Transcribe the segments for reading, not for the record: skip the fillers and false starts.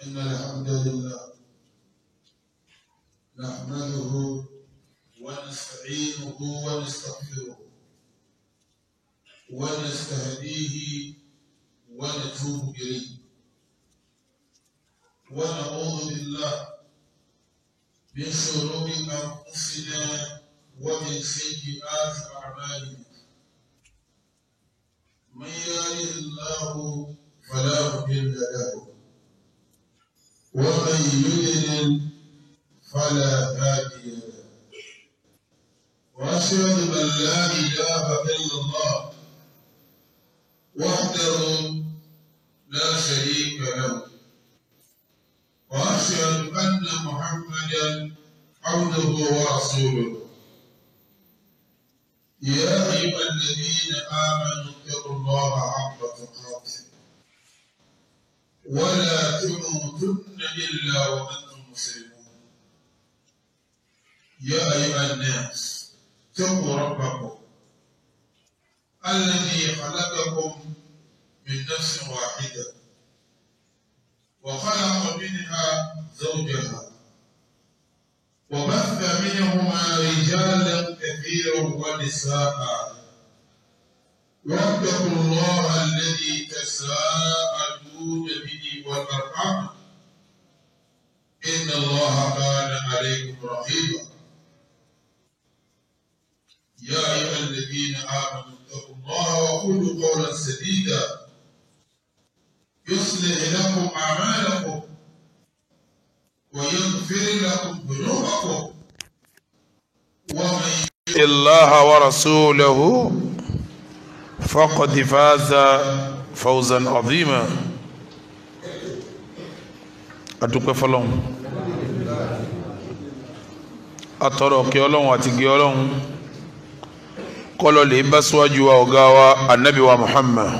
إن الحمد لله نحمده ونستعينه ونستغفره ونستهديه ونتوب إليه ونعوذ بالله من شرور أنفسنا ومن سيئات أعمالنا من يهده الله فلا مضل له ومن يضلل فلا هادي له وأشهد أن لا إله إلا الله وحده لا شريك له وأشهد أن محمدا عبده ورسوله يا أيها الذين آمنوا اتقوا الله حق تقاته ولا تموتن إلا وأنتم مسلمون يا أيها الناس اتقوا ربكم الذي خلقكم من نفس واحدة وخلق منها زوجها وبث منهما رجالا كثيرا ونساء واتقوا الله الذي تساءلون به والأرحام إن الله كان عليكم رقيبا يا أيها الذين آمنوا اتقوا الله وقولوا قولا سديدا يصلح لكم أعمالكم ويغفر لكم ذنوبكم ومن يطع الله ورسوله فقد فاز فوزا عظيما. adúpẹ́ fọ́lọ́run atọrọ kí Ọlọ́run àti gé Ọlọ́run kọlọ lè bá síwájú wa ọ̀gá wa Ànábì wa Muhammad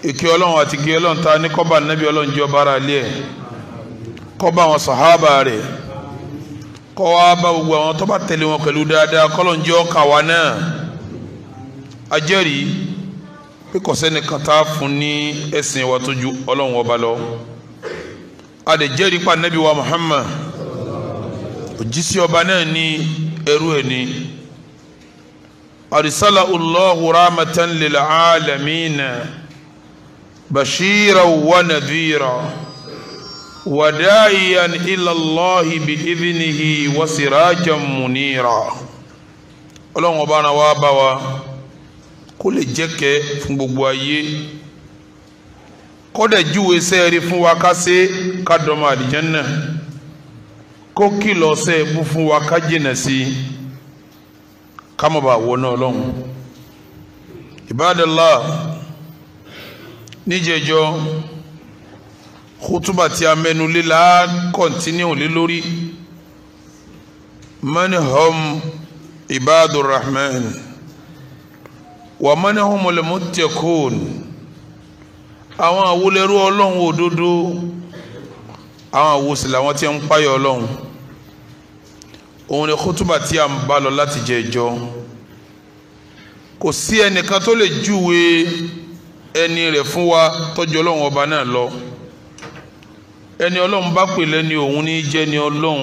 ìkí Ọlọ́run àti gé Ọlọ́run ta ní kọ́ba Ànábì Ọlọ́run jẹ́ ọba ara ilé ẹ̀ kọ́ba àwọn sàhábà rẹ̀ kọ́ wa bá gbogbo àwọn tó bá tẹ̀lé wọn pẹ̀lú dáadáa kọ́lọ́n jẹ́ ọkà wa náà ajẹ́rìí pé kò sẹ́nìkan tá a fún ní ẹ̀sìn wa tó ju Ọlọ́run ọba lọ adè jẹ́rìí pa Ànábì wa Muhammad òjíṣẹ́ ọba náà ní ẹrú ẹ̀ ní arsala Allahu rahmatan lil alamina bashira wa nadhira وداعيا إلى الله بإذنه وسراجا منيرا Ọlọ́run ọba náà wá bá wa kó lè jẹ́ kẹ́ fún gbogbo ayé kó dẹ̀ júwe sẹ́ẹ̀rí fún wa ká ṣe ká dọ́mọ àlìjẹ́nnà kó kìlọ̀ sẹ́ẹ̀bù fún wa ká jìnà sí ká má bàa wọ náà Ọlọ́run. Ibadallah níjẹjọ́ khutuba tí a mẹ́nu lé la kọ́ntínú lé lórí man hum ibadur rahman wa man humul muttaqun àwọn àwòlẹ́rú Ọlọ́run òdodo àwọn àwòsílẹ̀ àwọn tí ń páyọ̀ Ọlọ́run òun ni khutuba tí a ń bá lọ láti jẹjọ́ kò sí ẹnìkan tó lè júwe ẹni rẹ̀ fún wa tọ́jú Ọlọ́run ọba náà lọ ẹni Ọlọ́run bá pè lẹ́ni òun ní jẹ́ ni Ọlọ́run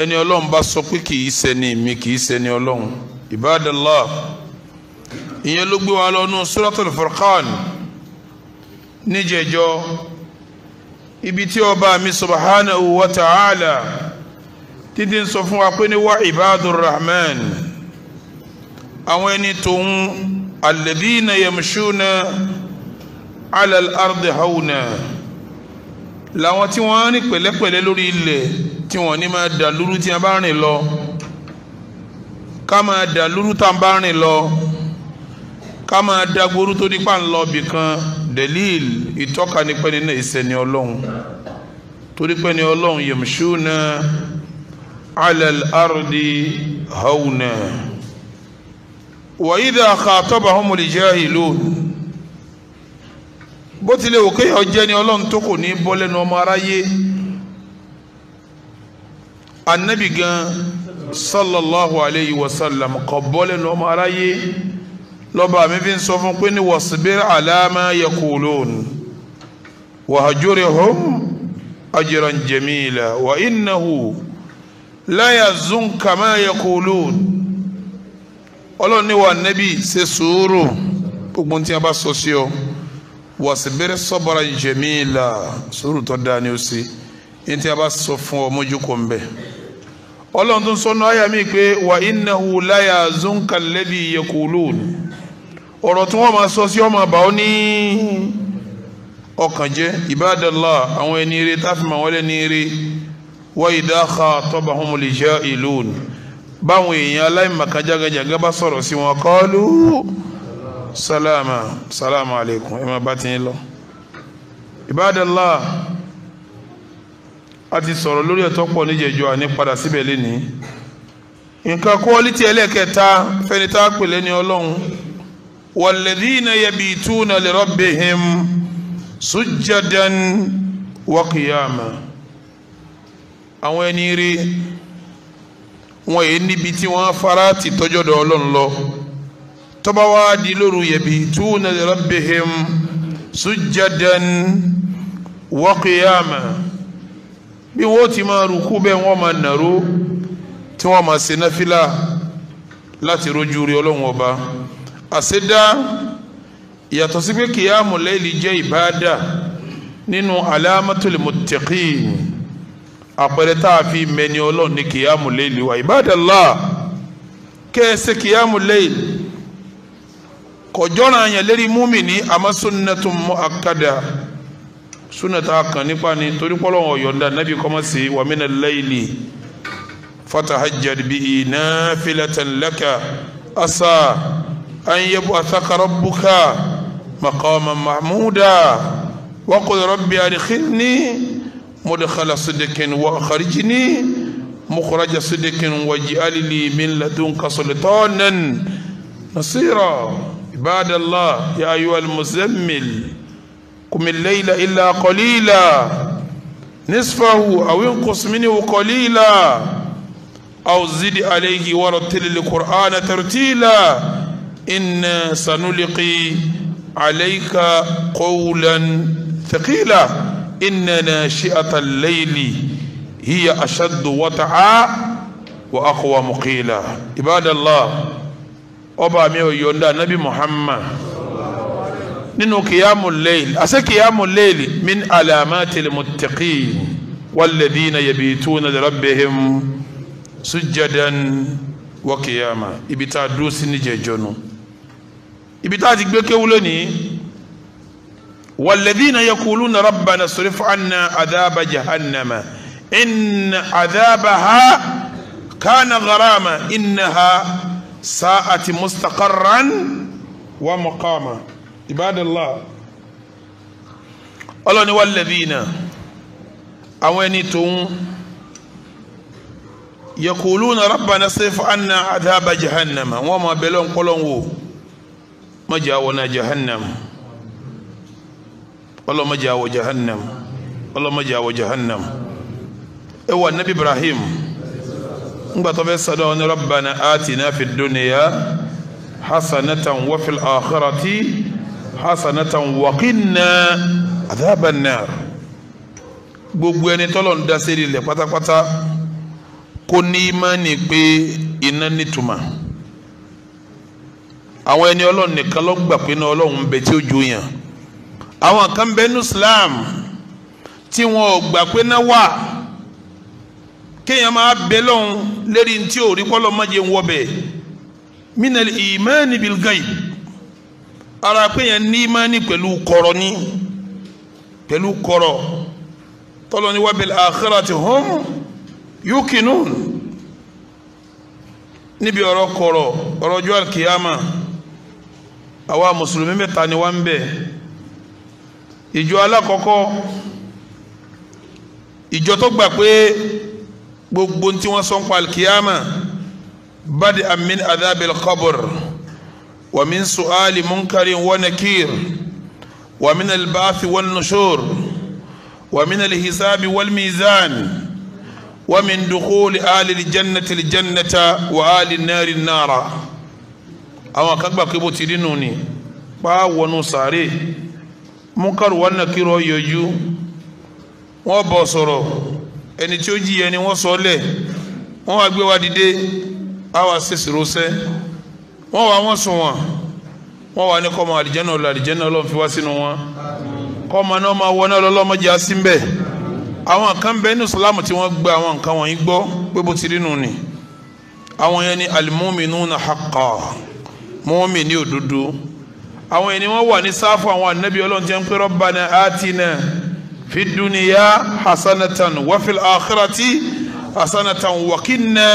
ẹni Ọlọ́run bá sọ pé kì í ṣẹni mi kì í ṣẹni Ọlọ́run. Ibadallah ìyẹn ló gbé wa lọ nú Suratul Furqan níjẹjọ́ ibi tí ọba mi subhanahu wa ta'ala títí ń sọ fún wa pé ní wá ibadur rahman àwọn ẹni tóun alladhina yamshuna ala al-ardi hawna làwọn tí wọ́n rìn pẹ̀lẹ́pẹ̀lẹ́ lórí ilẹ̀ tí wọ́n ní máa dà lúrú tí wọ́n bá rìn lọ ká máa dà lúrú tá a bá rìn lọ ká máa dà gbórú tó nípa ń lọ bìkan delil ìtọ́ka ní pẹ́ni náà ìsẹ̀ni Ọlọ́run torí pẹ́ni Ọlọ́run yamshuna ala al-ardi hawna wa idha khatabahumul jahilun bó tilẹ̀ wò kéèyàn jẹ́ ni Ọlọ́run tó kò ní bọ́ lẹ́nu ọmọ aráyé Ànábì gan sallallahu alayhi wa sallam kò bọ́ lẹ́nu ọmọ aráyé lọ́ba mi fi ń sọ fún pé ní wasbir ala ma yaqulun wahjurhum ajran jamila wa innahu la yazunka ma yaqulun. Ọlọ́run ní wa Nábì ṣe sùúrù gbogbo tí a bá sọ sí ọ wasbir sabran jamila sùúrù tó dáa ni ó sì ní tí a bá sọ fún ọ mójú kò ń bẹ. Ọlọ́run tó ń sọ náà àyà mi pé wa innahu la yazunka alladhi yaqulun ọ̀rọ̀ tí wọ́n máa sọ sí ọmọ àbá ó ní ọkàn jẹ́ ibadallah àwọn ẹni eré táfìmọ̀ àwọn ẹni eré wa idha khatabahumul jahilun báwọn èèyàn aláìmọ̀kan jágajàgá bá sọ̀rọ̀ sí wọn qalu salamu alaykum ẹ máa bá ti ń lọ. Ibadallah a ti sọ̀rọ̀ lórí ẹ̀tọ́ pọ̀ níjẹ̀jọ́ àní padà síbẹ̀ lénìí. Nǹkan quality ẹlẹ́kẹta fẹ́ni tá a pè lẹ́ni Ọlọ́run walladhina yabituna li rabbihim sujjadan wa qiyama. Àwọn ẹni rí wọn èyí níbi tí wọ́n fara ti tọ́jọ́dọ̀ Ọlọ́run lọ tó bá wá di lóru yabituna li rabbihim sujjadan wa qiyama bí wọ́n ti máa rúkú bẹ́ẹ̀ wọ́n máa nàró tí wọ́n máa ṣe náfìlà láti rojú rí Ọlọ́run ọba. Àṣedá yàtọ̀ sí pé kìyàmù láìlì jẹ́ ìbáàdà nínú alamatul muttaqin àpẹẹrẹ tá a fi mẹni Ọlọ́run ní kìyàmù láìlì wa ibadallah kẹ́ẹ̀sẹ̀ kìyàmù láìlì kọjọ́ra àyàn lérí múmìnì àmọ́ sunnatun mu'akkada sunnata kan nípa ni torí pọ́lọ́wọ́ yọ̀ǹda nábì kọ́mọ́ sí wa minal layli fatahajjad bihi nafilatan laka asa an yab'athaka rabbuka maqaman mahmuda wa qul rabbi adkhilni mudkhala sidqin wa akhrijni mukhraja sidqin waj'al li min ladunka sultanan nasira. Ibadallah ya ayyuhal muzammil قم الليل إلا قليلا نصفه أو انقص منه قليلا أو زد عليه ورتل القرآن ترتيلا إنا سنلقي عليك قولا ثقيلا إن ناشئة الليل هي أشد وطئا وأقوى مقيلا. عباد الله أبا ميو يوندا نبي محمد nínú kìyàmù lẹ́yìn àṣẹ kìyàmù lẹ́yìn min alamatil muttaqin walladhina yabituna li rabbihim sujjadan wa qiyama. Ibi tá a dúró sí níjẹ̀jọ́ nù ibi tá a ti gbé kéwúlò ní walladhina yaquluna rabbana surif anna adhaba jahannama inna adhabaha kana gharama innaha sa'at mustaqarran wa muqama. Ibadallah ọlọ́ni walladhina àwọn ẹni tó ń yaquluna rabbana sirif anna adhaba jahannama wọ́n ma bẹ̀lọ́ nkọlọ́wọ́ mọ́jà wọnà jahannam ọlọ́mọ́jà wọ jahannam ọlọ́mọ́jà wọ jahannam ẹwà nabi Ibrahim ngbàtọ́ fẹ́ sọ́dọ̀ ní rabbana atina fid dunya hasanatan wa fil akhirati hasanatan wa qina adhaban nar. Gbogbo ẹni tọ́lọ̀ ń dá sérí ilẹ̀ pátápátá kó ní ìmánì pé iná nítumọ̀. Àwọn ẹni Ọlọ́run nìkan ló gbà pé náà Ọlọ́run ń bẹ tí ó jó yàn. Àwọn kan bẹ ní Islam tí wọn ò gbà pé náà wà kéèyàn máa bẹ lọ́hùn lérí tí ò rí kọ́lọ́ má jẹ́ ń wọ́ bẹ̀ minal imani bil ghaib ara pé yẹn ní ìmánì pẹ̀lú kọ̀rọ̀ ní pẹ̀lú kọ̀rọ̀ tọ́lọ́ ní wa bil akhirati hum yuqinun níbi ọ̀rọ̀ kọ̀rọ̀ ọ̀rọ̀ ọjọ́ alkiyama àwa mùsùlùmí mẹ́ta ni wọ́n ń bẹ. Ìjọ alákọ̀ọ́kọ́ ìjọ tó gbà pé gbogbo tí wọ́n sọ ń pa alkiyama badi amin adhabil qabr wa min su'ali munkarin wa nakir wa min alba'thi wan nushur wa min alhisabi wal mizan wa min dukhuli ahli aljannati aljannata wa ahli an-nari an-nara. àwọn kan gbà pé bó ti rí nù ni pa wọnú sàárè Munkaru wa Nakiro yọjú wọ́n bọ̀ sọ̀rọ̀ ẹni tí ó jí ẹni wọ́n sọ lẹ̀ wọ́n wá gbé wa dìde àwa ṣèṣirò sẹ́ wọ́n sùn wọ́n wà ní kọ́mọ àlìjẹ́nà Ọlọ́run fi wá sínú wọn kọ́mọ náà máa wọ náà lọ́lọ́mọdé asínbẹ̀ àwọn kan bẹ ní Ìsìlámù tí wọ́n gba àwọn nǹkan wọ̀nyí gbọ́ pé bó ti rí nù ni àwọn yẹn ni al-mu'minuna haqqan mu'mini òdodo àwọn yẹn ni wọ́n wà ní sáfù àwọn ànábì Ọlọ́run tí wọ́n pè Rabbana atina fi dunya hasanatan wa fil akhirati hasanatan wa qina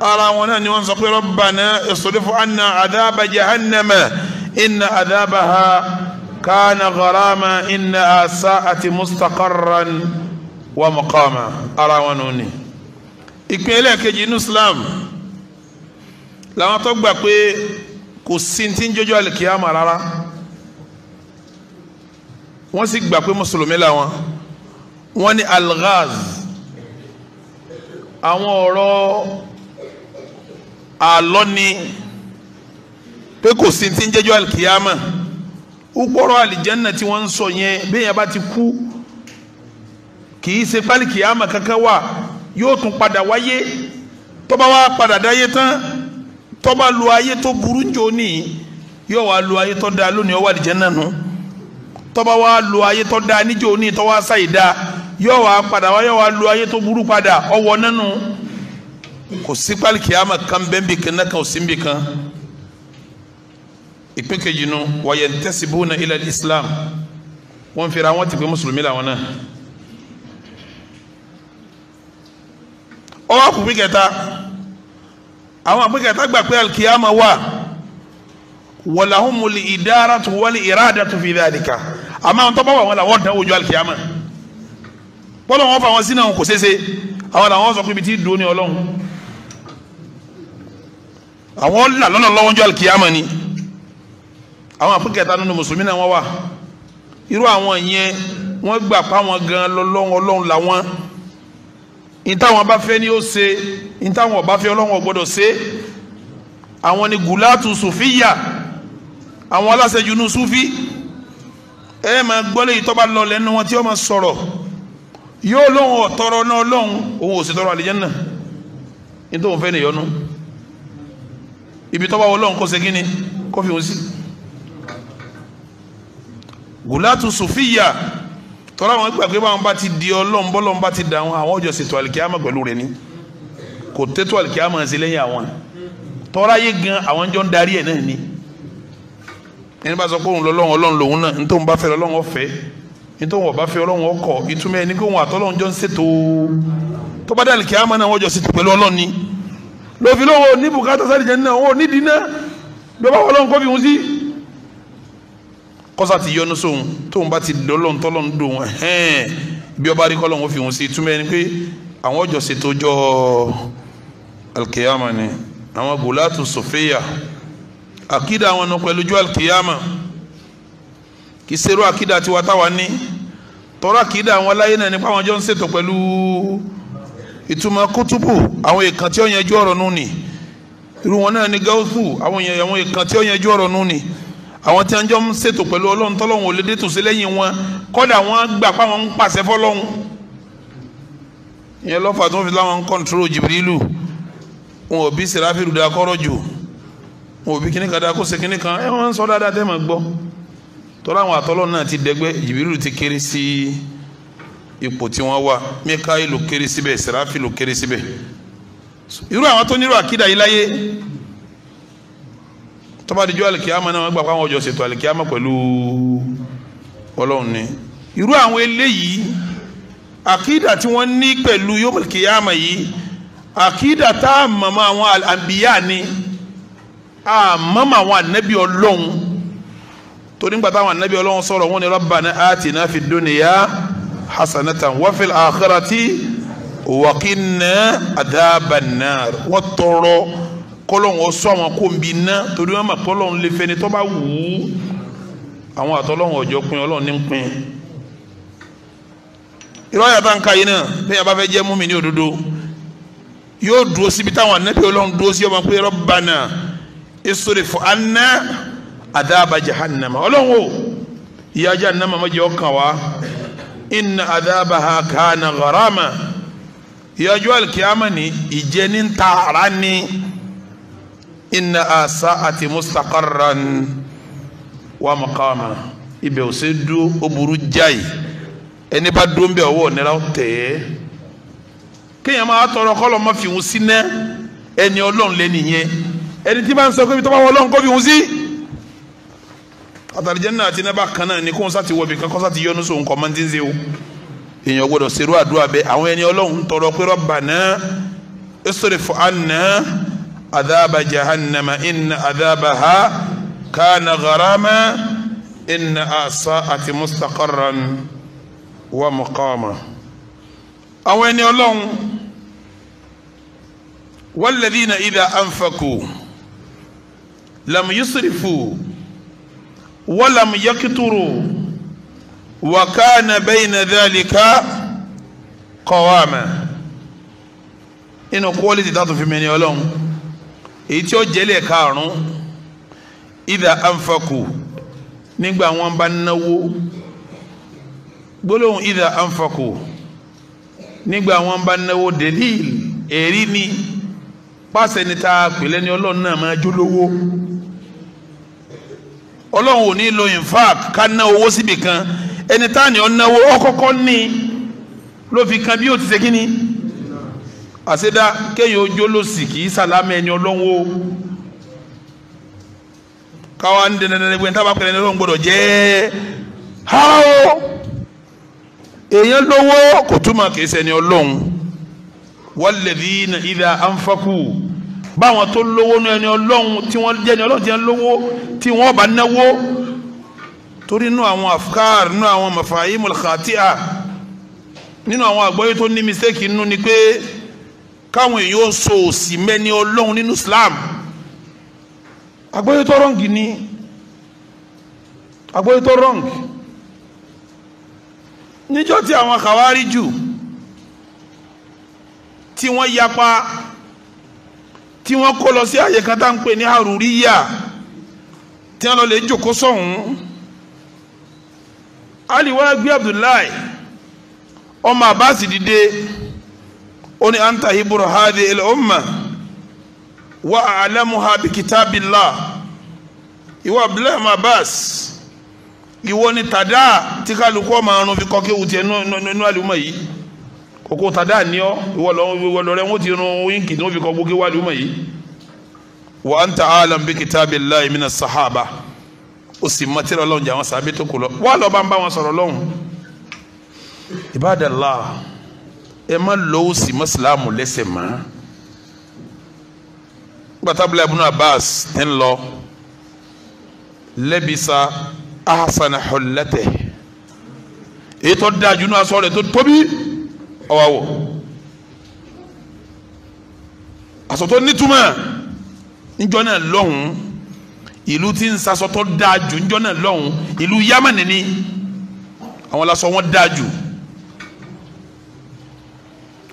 ara wọn náà ni wọ́n sọ pé Rabbana isrif anna adhaba jahannama inna adhabaha kana gharama inna sa'ati mustaqarran wa maqama ara wọn nù ni ìpínlẹ̀ kejì ní Islam làwọn tó gbà pé kò sí tí ń jọjọ́ alikiyama rárá wọ́n sì gbà pé mùsùlùmí làwọn wọ́n ní alghaz àwọn ọ̀rọ̀ àlọ́ ni pé kò sí tí ń jọjọ́ alikiyama ukpọrọ alijanna tí wọ́n ń sọ yẹn bẹ́ẹ̀ yẹn bá ti kú kì í ṣe pálí kìyàmà kankan wà yóò tún padà wáyé tó bá wá padà dáyé tán tó bá lu ayé tó burú jò ní yóò wá lu ayé tó dáa lónìí ó wà alijanna nù tó bá wá lu ayé tó dáa níjò ní tó wá sáyé dáa yóò wá padà wá yóò wá lu ayé tó burú padà ọwọ́ nánu kò sí pálí kìyàmà kan bẹ́ẹ̀ bí kan náà kan ò sí bí kan. ìpín kejì nu wa yantasibuna ila islam wọ́n fira wọ́n ti pé mùsùlùmí làwọn náà ọwọ́ àkùnfin kẹta àwọn àpín kẹta gbà pé alkiyama wà walahumul idaratu wal iradatu fi dhalika àmọ́ àwọn tó bá wà wọn làwọn dán ojú alkiyama bọ́lá wọn fà wọn sínú àwọn kò ṣeéṣe àwọn làwọn sọ pé ibi tí dùn ní ọlọ́run àwọn là lọ́nà lọ́wọ́ ojú alkiyama ni àwọn àpínkẹta nínú mùsùlùmí náà wọ́n wà irú àwọn yẹn wọ́n gbà pa wọn gan Ọlọ́run làwọn ìtàwọn bá fẹ́ ni ó ṣe ìtàwọn ọba fẹ́ Ọlọ́run ò gbọ́dọ̀ ṣe àwọn ni gùlátù sùfíyà àwọn aláṣẹjù ní sùfí ẹ máa gbọ́lé yìí tó bá lọ lẹ́nu wọn tí ó máa sọ̀rọ̀ yóò lóhun ọ̀tọ́rọ̀ náà Ọlọ́run òun ò sì tọrọ àlìjánnà nítorí òun fẹ́ nìyọnu ibi tó bá wọ Ọlọ́run kó ṣe kí ni kó fi òun sí gùlátù sùfíyà tọ́lá wọn gbàgbé báwọn bá ti di Ọlọ́run bọ́lọ́run bá ti dà wọn àwọn ọjọ́ ṣètò àlìkíyàmà pẹ̀lú rẹ̀ ni kò tètò àlìkíyàmà sí lẹ́yìn àwọn tọ́lá yé gan àwọn jọ ń darí ẹ̀ náà ni ẹni bá sọ pé òun lọ́lọ́run Ọlọ́run lòun náà nítorí òun bá fẹ́ Ọlọ́run ọ̀fẹ́ nítorí òun bá fẹ́ Ọlọ́run ọkọ̀ ìtumọ̀ ẹni pé òun àtọ́lọ́run jọ ń ṣètò tó bá dé àlìkíyàmà náà wọ́n jọ ṣètò pẹ̀lú Ọlọ́run ni lófin lówó ní bùkátà sáré jẹ́ náà ó nídìí náà bí wọ́n bá Ọlọ́run kọ́ fi wọn sí kọ́sà ti yọnu sóhun tóun bá ti dọ́lọ́n tọ́lọ́n dùn bí ọba rí kọ́lọ́n ó fi wọn sí túmọ̀ ẹni pé àwọn ọjọ́ ṣètò ọjọ́ alkiyama ni àwọn gùlátù sọfẹ́yà àkídà àwọn ọ̀nà pẹ̀lú ọjọ́ alkiyama kì í ṣerú àkídà tiwa táwa ní tọ́rọ àkídà àwọn aláyé náà nípa àwọn ọjọ́ ń ṣètò pẹ̀lú ìtumọ̀ kútùbù àwọn èèkàn tí ó yanjú ọ̀rọ̀ nù ni irú wọn náà ní gáúsù àwọn èèkàn tí ó yanjú ọ̀rọ̀ nù ni àwọn tí wọn jọ ń ṣètò pẹ̀lú Ọlọ́run tọ́lọ́run ò lè dé tòsí lẹ́yìn wọn kọ́dà wọn gbà pa wọn ń pàṣẹ fọ́lọ́run ìyẹn lọ́fà tó ń fi láwọn ń kọ́ńtúrò Jibrilu wọn ò bí Serafilu da kọ́rọ̀ jù wọn ò bí kíní kan da kó ṣe kíní kan ẹ wọn ń sọ dáadáa tẹ́ ẹ máa gbọ́ tọ́lá àwọn àtọ́lọ́run náà ti dẹgbẹ́ Jibrilu ti kéré sí ipò tí wọ́n wà Mikailu kéré síbẹ̀ Serafilu kéré síbẹ̀ irú àwọn tó nírò àkídà yìí láyé tọ́ba dijọ́ alikiyama náà wọ́n gbà pé àwọn ọjọ́ ṣètò alikiyama pẹ̀lú Ọlọ́run ni irú àwọn eléyìí àkídà tí wọ́n ní pẹ̀lú yomul kiyama yìí àkídà tá a mọ̀mọ́ àwọn àǹbíyá ni a mọ̀mọ́ àwọn ànábì Ọlọ́run torí nígbà táwọn ànábì Ọlọ́run sọ̀rọ̀ wọn ni rabbana atina fid dunya hasanatan wa fil akhirati wa qina adhaban nar wọ́n tọrọ kọlọ́n ọ sọ àwọn kó n bí ná torí wọn mà kọlọ́n lè fẹ́ni tó bá wù ú àwọn àtọ́lọ́hún ọjọ́ pin Ọlọ́run ní pin irọ́ yàtọ̀ nǹka yìí náà bẹ́ẹ̀ yà bá fẹ́ jẹ́ mùmínì òdodo yóò dúró síbi táwọn ànábì Ọlọ́run dúró sí ọmọ pé Rabbana isrifu anna adhaba jahannama Ọlọ́hun o ìyà jahannama má jẹ́ ó kàn wá inna adhabaha kana gharama ìyàjọ́ alkiyama ni ìjẹni tààrà ni inna sa'ati mustaqarran wa maqama ibẹ̀ ò ṣe dúró ó burú jáì ẹni bá dúró ń bẹ̀ ọwọ́ nira tẹ̀ kéèyàn máa tọrọ kọ́lọ́ má fi hùn sí ná ẹni Ọlọ́run lẹ́nu yẹn ẹni tí bá ń sọ pé tó bá wọ Ọlọ́run kó fi hùn sí àtàlìjẹ́ náà àti náà kan náà ni kó ń sá ti wọ̀ bí kan kó sá ti yọnu sóhun kọ́ máa ń ti ń ṣe o èèyàn gbọ́dọ̀ ṣerú àdúrà bẹ́ẹ̀ àwọn ẹni Ọlọ́run ń tọrọ pé Rabbana isrif anna adhaba jahannama inna adhabaha kana gharama inna sa'ati mustaqarran wa muqama àwọn ẹni Ọlọ́run walladhina idha anfaqu lam yusrifu wa lam yaqturu wa kana bayna dhalika qawama inú quality tá tó fi mẹ́ni Ọlọ́run èyí tí ó jẹ́lẹ̀ karùn-ún idha anfaqu nígbà wọn bá náwó gbólóhùn idha anfaqu nígbà wọn bá náwó delil èrí ni pàṣẹ ní ta pèlẹ́ ni Ọlọ́run náà máa jólówó Ọlọ́run ò ní lo infaq ká ná owó síbi kan ẹni tá ni ọ náwó ọkọ̀kọ́ ní ló fi kan bí ó ti ṣe kíni àṣedá kéèyàn ojó ló sì kì í sàlámẹ́ ẹni Ọlọ́run o káwa ń dẹnẹdẹnẹ gbé tábà pẹ̀lẹ́ ní Ọlọ́run gbọ́dọ̀ jẹ́ háó èèyàn lówó kò túmọ̀ kì í ṣẹni Ọlọ́run walladhina idha anfaqu báwọn tó lówó ní ẹni Ọlọ́run tí wọ́n jẹ́ ẹni Ọlọ́run tí wọ́n lówó tí wọ́n bá náwó torí nínú àwọn afkar nínú àwọn mafahimul khati'a nínú àwọn àgbọ́yé tó ní mistake nínú ni pé káwọn èèyàn so òsì mẹ́ni Ọlọ́run nínú Islam àgbọ́yé tó wrong ni àgbọ́yé tó wrong níjọ́ tí àwọn Khawariju tí wọ́n yapa tí wọ́n kó lọ sí àyè kan tá ń pè ní Haruriya tí wọ́n lọ lè jòkó sọ̀hún Ali wá gbé Abdullahi ọmọ Abbas dìde ó ní anta hibru hadhihi al-umma wa a'lamuha bi kitabillah ìwọ Abdullahi ọmọ Abbas ìwọ ni tàdá tí kálukú ọmọ àrùn fi kọ́ kéwù tiẹ̀ nínú àlùmọ̀ yìí kókó tàdá ní ọ ìwọ lọ́rẹ́ wọn ti rún wíńkì tí wọ́n fi kọ́ gbókè wà lùmọ̀ yìí wa anta a'lam bi kitabillahi mina sahaba ó sì mọ́tìrì Ọlọ́run jà wọn sàbí tó kù lọ wà lọ́ọ́ bá ń bá wọn sọ̀rọ̀ lọ́hùn ibadallah ẹ má lọ́wọ́ sí mọ́sílámù lẹ́sẹ̀ mọ́ gbàtàbílẹ̀ ibn Abbas ń lọ labisa ahsana hullatihi èyí tó dáa jù náà sọ rẹ̀ tó tóbi ọwọ́ wọ̀ aṣọ tó nítumọ̀ níjọ́ náà lọ́hùn ìlú tí ń sasọ tó dáa jù níjọ́ náà lọ́hùn ìlú Yámánì ni àwọn lásọ wọn dáa jù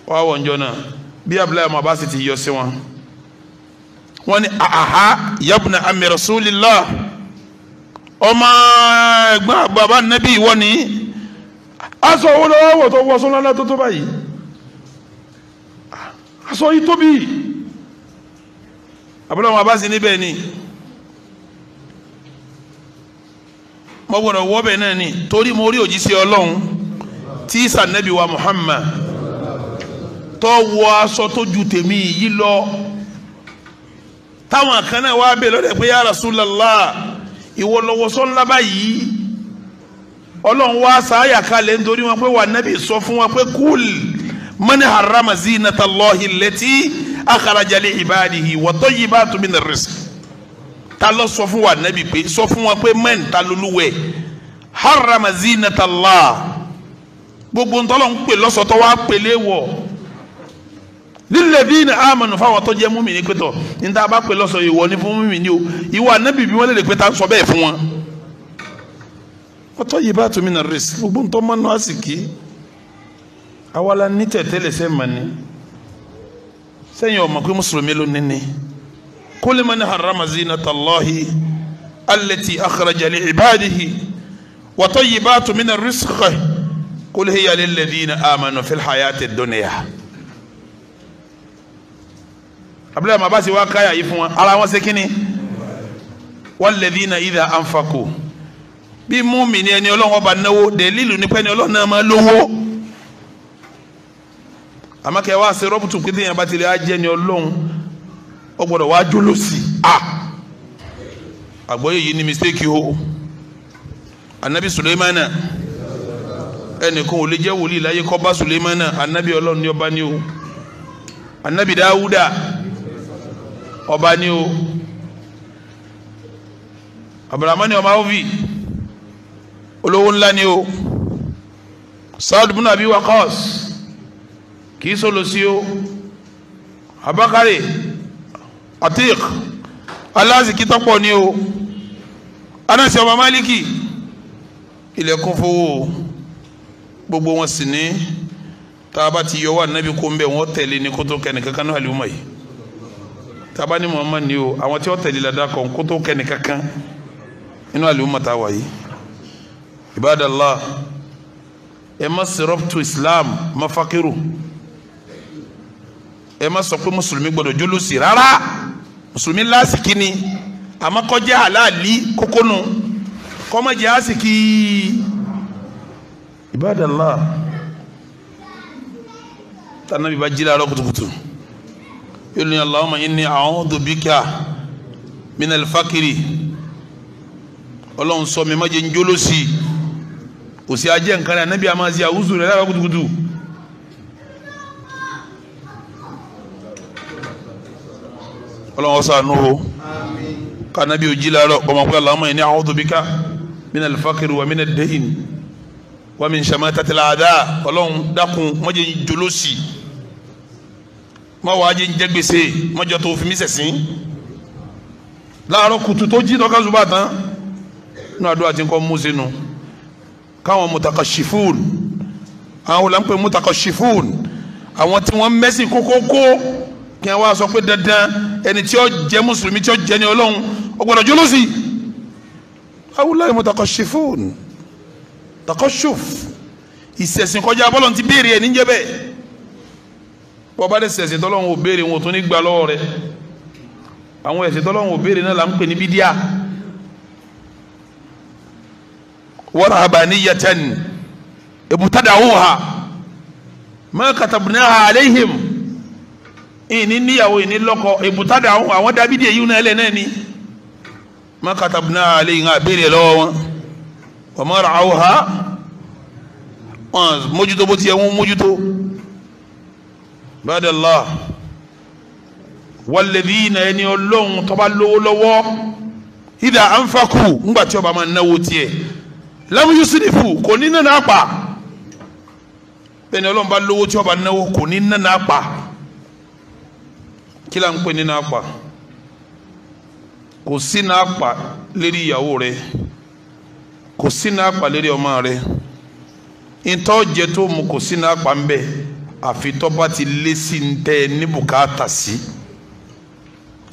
ọwọ́ wọ̀ níjọ́ náà bí Abdullahi ọmọ Abbas ti yọ sí wọn wọ́n ní àhá yabna ammi rasulillah ọmọ ẹ̀gbọ́n bàbá nàbí ìwọ ni aṣọ owó lọ́wọ́ wọ̀ tó wọ́sọ́ lọ́nà tó tó báyìí aṣọ yìí tóbi Abdullahi ọmọ Abbas níbẹ̀ ni mo gbọ́dọ̀ wọ́ bẹ̀ náà ni torí mo rí òjíṣẹ́ Ọlọ́run tí sànẹ́bí wa Muhammad tó wọ aṣọ tó ju tèmi yìí lọ táwọn kan náà wá bẹ̀ lọ́dẹ̀ pé ya Rasulallah ìwọ lọ́wọ́ sọ ńlá báyìí Ọlọ́run wá sáyà kalẹ̀ nítorí wọn pé wà nábì sọ fún wọn pé kúl man harrama zinatallahi allati akhraja li ibadihi wa tayyibatu minar rizq ta ló sọ fún wa nábì pé sọ fún wọn pé man ta lolúwẹ̀ harrama zinatallah gbogbo ntọ́lọ́ ń pè lọ́sọ̀tọ́ wá pèlè wọ̀ lilladhina amanu fáwọn tó jẹ́ múmi ní pẹ́tọ̀ ní tá a bá pè lọ́sọ̀ ìwọ ní fún múmi ní o ìwọ ànábì bí wọ́n lè pẹ́ tá a sọ bẹ́ẹ̀ fún wọn. wa tayyibatu minar rizq gbogbo ntọ́ mọ́ náà sì kí awala ní tẹ̀tẹ̀lẹ̀ sẹ́ mà ní sẹ́yìn ọmọ pé mùsùlùmí ló ní ní قل من حرم زينة الله التي أخرج لعباده وطيبات من الرزق قل هي للذين آمنوا في الحياة الدنيا. abúlé ma bá sì wá káyà yìí fún wa ara wọn ṣe kínní walladhina idha anfaqu bí mùmínì ẹni Ọlọ́run bá náwó dẹ̀lílù nípa ẹni Ọlọ́run náà máa lówó àmọ́ kẹ́ wá ṣe rọ́bùtù pété yẹn bá tilẹ̀ á jẹ́ ni Ọlọ́run ó gbọ́dọ̀ wá jóló sí àgbọ́yé yìí ní mistake o. anabi Suleimana ẹnìkan ò lè jẹ́ wòlíì láyé kọ́ bá Suleimana anabi Ọlọ́run ní ọba ní o. anabi Dawuda ọba ní o. Abdurrahman ọmọ awovi olówó ńlá ní o. Saad bin Abi Waqqas kì í sọlọ sí o. Abakari Atiq aláàzìkí tọ́pọ̀ ní o. Anasi ọmọ Maliki ilẹ̀kùn fowó gbogbo wọn sì ní tá a bá ti yọ wá nábì kó ń bẹ wọn tẹ̀lé ní kótó kẹ́ni kankan ní àlùmọ̀ yìí tá a bá ní Muhammad ní o àwọn tí wọ́n tẹ̀lé ládàá kan kótó kẹ́ni kankan nínú àlùmọ̀ tá a wà yìí. Ibadallah ẹ má sirọ́pùtù Islam má fakiru ẹ má sọ pé mùsùlùmí gbọdọ̀ jólósì rárá mùsùlùmí lásìkí ni àmọ́ kọjá àlàálí kókónù kọ́mọ̀jẹ́ àsìkí. Ibadallah tanabi bá jí láàárọ̀ kùtùkùtù yóò ní Allahumma inni a'udhu bika minal fakiri Ọlọ́run sọ mi má jẹ́ njólósì kò sí ajẹ́ nǹkan rẹ̀ anabi àmà sí àwùzù rẹ̀ láàárọ̀ kùtùkùtù. Ọlọ́run ṣàánú o kanabi ò jí láàárọ̀ ọmọ pé Allahumma inni a'udhu bika minal fakiri wa minad dayn wa min shamatatil a'da Ọlọ́run dákun má jẹ́ njólósì má wàá jẹ́ njẹ́ gbèsè má jẹ́ tó fi mí sẹ̀sìn láàárọ̀ kùtù tó jí tọ́ka zùbà tán náà àdúrà tí ń kọ́ mú sínú káwọn mutakashifun àwọn olùkọ́ mutakashifun àwọn tí wọ́n mẹ́sì kókókó kí wọ́n wá sọ pé dandan ẹni tí ó jẹ́ mùsùlùmí tí ó jẹ́ ní Ọlọ́run ó gbọ́dọ̀ jólósì awúláyé mutakashifun takashuf ìṣẹ̀sìn kọjá bọ́lọ̀ ti béèrè ẹ̀ níjẹ́ bẹ́ẹ̀ wọ́n bá dé ṣẹ̀sìn tọ́lọ́run ò béèrè wọn ò tún ní gbà lọ́wọ́ rẹ̀ àwọn ẹ̀sìn tọ́lọ́run ò béèrè náà là ń pè ní bídíà. ورهبانية ابتدعوها ما كتبناها عليهم إني نياو إني لوكو ابتدعوها ودا بيدي يونا لناني ما كتبناها عليهم بيري لو وما رعوها موجودو بوتي يوم موجودو بعد الله والذين ينيولون تبالو لو إذا أنفقوا نباتيو بما نوتيه lamu yusufu kò ní nana pa bẹ́ẹ̀ni Ọlọ́run bá lówó tí ó bá náwó kò ní nana pa kí la ń pè ní nana pa kò sí nana pa lérí ìyàwó rẹ kò sí nana pa lérí ọmọ rẹ ìtọ́ jẹ tó mu kò sí nana pa ń bẹ àfi tó bá ti lé sí ń tẹ ní bùkátà sí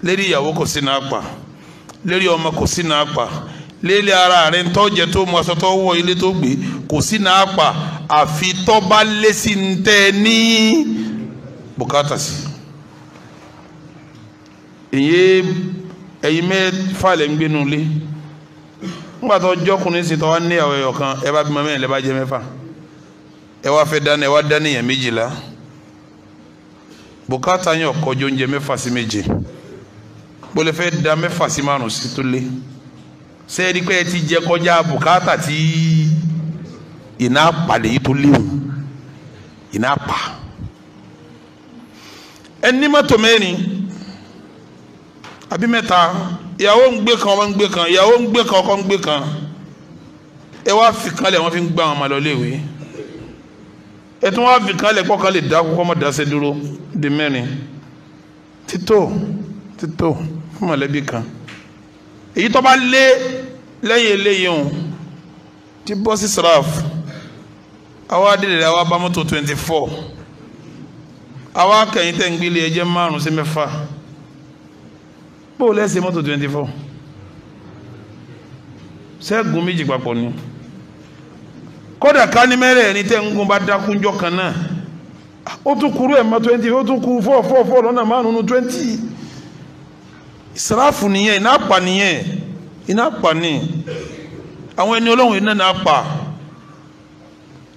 lérí ìyàwó kò sí nana pa lérí ọmọ kò sí nana pa léèlé ara rẹ̀ ń tọ́jẹ tó mu aṣọ tó wọ ilé tó gbé kò sí náà pa àfi tó bá lé sí ń tẹ́ ní bùkátà sí. ẹ̀yin mẹ́fà lẹ́ ń gbénu lé ńgbà tó jọ́kùnrin sí tó wá ní àwọn ẹ̀yọ̀ kan ẹ bá bímọ mẹ́rin lẹ́ bá jẹ́ mẹ́fà ẹ wá fẹ́ dáná ẹ wá dáná èèyàn méjìlá bùkátà yẹn ọ̀kọ́jọ́ oúnjẹ mẹ́fà sí méje bó lè fẹ́ da mẹ́fà sí márùn sí tó lé sẹ́ẹ̀rí pé ẹ ti jẹ kọjá bùkátà tí iná palẹ̀ yìí tó léwu iná pa ẹni mọ́tò mẹ́rin àbí mẹ́ta ìyàwó ń gbé kan ọmọ ń gbé kan ìyàwó ń gbé kan ọkọ ń gbé kan ẹ wá fi kan lẹ̀ wọ́n fi ń gbá wọn lọ léwe ẹ tún wá fi kan lẹ̀ kọ́ kan lè dá kókó mọ́ dasẹ́ dúró di mẹ́rin títò fún mọ̀lẹ́bí kan èyí tó bá lé lẹ́yìn eléyìí hàn tí bọ́sì sraf àwa adìrẹ̀ àwa bá mọ́tò 24 àwa kẹ̀yìn tẹ̀ ń gbélé ẹjẹ́ 5 sí 6 bó lẹ́sẹ̀ mọ́tò 24 sẹ́gun méjì papọ̀ ni kódà ká ní mẹ́rẹ̀ ẹni tẹ́ ń gun bá dákúnjọ́ kan náà ó tún kúrú ẹ̀ mọ́ 20 ó tún kú 4 lọ́nà márùn-ún 20 ìsìráfù nìyẹn iná pa nìyẹn iná pa ní àwọn ẹni ọlọ́run iná náà pa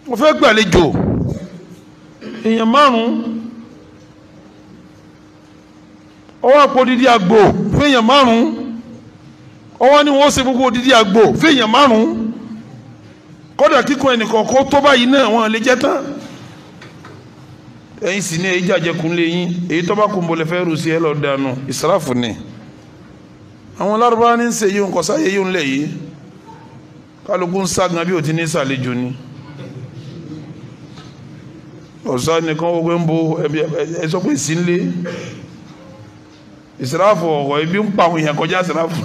wọ́n fẹ́ gbàlejò èèyàn 5 ọwọ́ àpò dídí àgbò fún èèyàn 5 ọwọ́ ni wọ́n ṣe gbogbo dídí àgbò fún èèyàn 5 kódà kíkọ́ ẹnìkan kó tó báyìí náà wọ́n lè jẹ́ tán ẹ̀yin sì ní èyí jàjẹkùn lé yín èyí tó bá kún bọ́lẹ̀ fẹ́ rú sí ẹ lọ dànù ìsìráfù ni àwọn lárúbáwá ní ń ṣe yìí nǹkan sáyé yìí ń lẹ̀ yìí kálukú ń ságan bí ò ti ní sàlejò ni ọ̀sán nìkan wọ́n gbé ń bo ẹ sọ pé sí ń lé ìsìráfù ọ̀rọ̀ ibi ń pa àwọn èèyàn kọjá ìsìráfù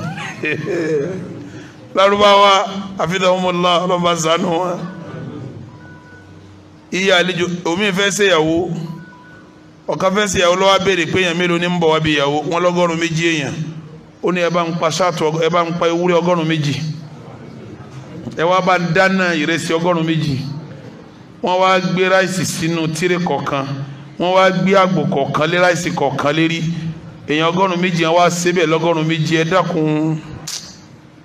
lárúbáwá àfihàn ọlọ́mọba ṣàánú wọn iye àlejò omi fẹ́ ṣèyàwó ọ̀kan fẹ́ ṣèyàwó lọ́wọ́ béèrè pé èèyàn mélòó ní ń bọ̀ wá bí ìyàwó wọn lọ́gọ́rùn méjì èèyàn ó ní ẹ bá ń pa ṣáàtù ẹ bá ń pa ewúrẹ́ 100 ẹ wá bá dáná ìrẹsì 100 wọ́n wá gbé ráìsì sínú tíré kọ̀ọ̀kan wọ́n wá gbé àgbò kọ̀ọ̀kan lé ráìsì kọ̀ọ̀kan lérí èèyàn 100 wá síbẹ̀ 100 ẹ dákun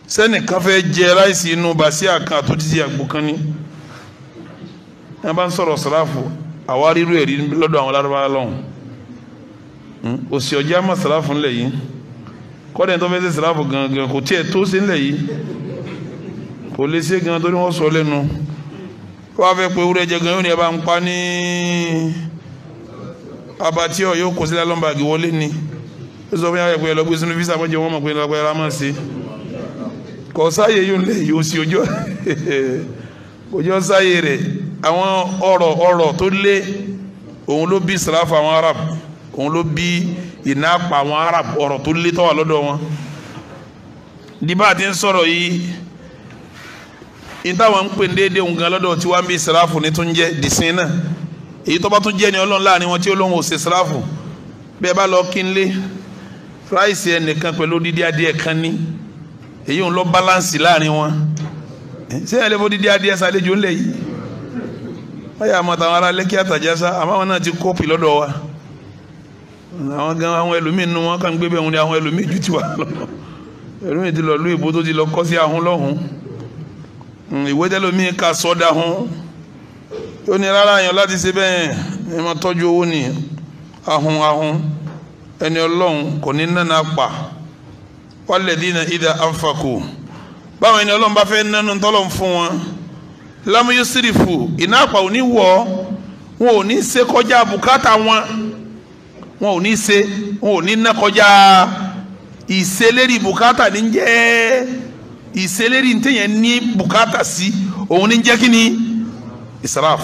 sẹ́nìkan fẹ́ jẹ ráìsì inú bàṣíà kan àtúntì àgbò kan ní ẹ bá ń sọ̀rọ̀ sàráfù àwa rírú ẹ̀rí lọ́dọ̀ àwọn lárúbáwá lọ́hùn òsì ọjà mọ̀ sàráfù ńlẹ̀ yìí kọ́dẹ̀ tó fẹ́ ṣe sàráfù gangan kò tiẹ̀ tó ṣe ńlẹ̀ yìí kò lè ṣe gan torí wọ́n sọ lẹ́nu wọ́n á fẹ́ pé ewúrẹ́ jẹ gan yóò ní ẹ bá ń pa ní abatíọ̀ yóò kó sílẹ̀ lọ́mbàgì wọlé ni ó sọ fún yàrá pé ẹlọgbé sínú físà mọ́jẹ wọ́n mọ̀ pé lọ́gbẹ́ ra máa ṣe kò sáyé yóò lè yóò sí ojú sáyé rẹ̀ àwọn ọ̀rọ̀ tó lé òun ló bí sàráfù àwọn Arab òun ló bí iná pa àwọn Arab ọ̀rọ̀ tó lé tó wà lọ́dọ̀ wọn dìbà tí ń sọ̀rọ̀ yìí ìtàwọn ń pè ní déédéé òun gan lọ́dọ̀ tí wọ́n bí sàráfù ní tó ń jẹ́ dìsín náà èyí tó bá tún jẹ́ ní ọlọ́run láàrin wọn tí olóhùn ò ṣe sàráfù bẹ́ẹ̀ bá lọ kí n lé ráìsì ẹnìkan pẹ̀lú dídí adìẹ kan ní èyí ń lọ báláǹsì láàrin wọn ṣé ẹ lè fọ dídí adìẹ sàlejò ńlẹ̀ yìí wọ́n yà mọ́ tàwọn ará lẹ́kí àtàjásá àmọ́ àwọn náà ti kọ́pì lọ́dọ̀ wa àwọn gan àwọn ẹlòmíì nínú wọn kàn gbé bẹ́ẹ̀ wọn ni àwọn ẹlòmíì ju tiwa lọ ẹlòmíì ti lọ lú ìbò tó ti lọ kọ́ sí ahun lọ́hùn ìwé tẹ́lòmíì ká sọ́dà hun ó ní rárá yàn láti ṣe bẹ́ẹ̀ ẹ máa tọ́jú owó ni ahun ẹni ọlọ́run kò ní nánà pa walladhina idha anfaqu báwọn ẹni ọlọ́run bá fẹ́ nánú tọ́lọ̀ fún wọn lam yusrifu iná àpà ò ní wọ̀ wọn ò ní ṣe kọjá bùkátà wọn ò ní ṣe wọn ò ní ná kọjá ìṣelérí bùkátà ní jẹ́ ìṣelérí ntẹ̀yẹn ní bùkátà sí òun ní jẹ́ kí ni israf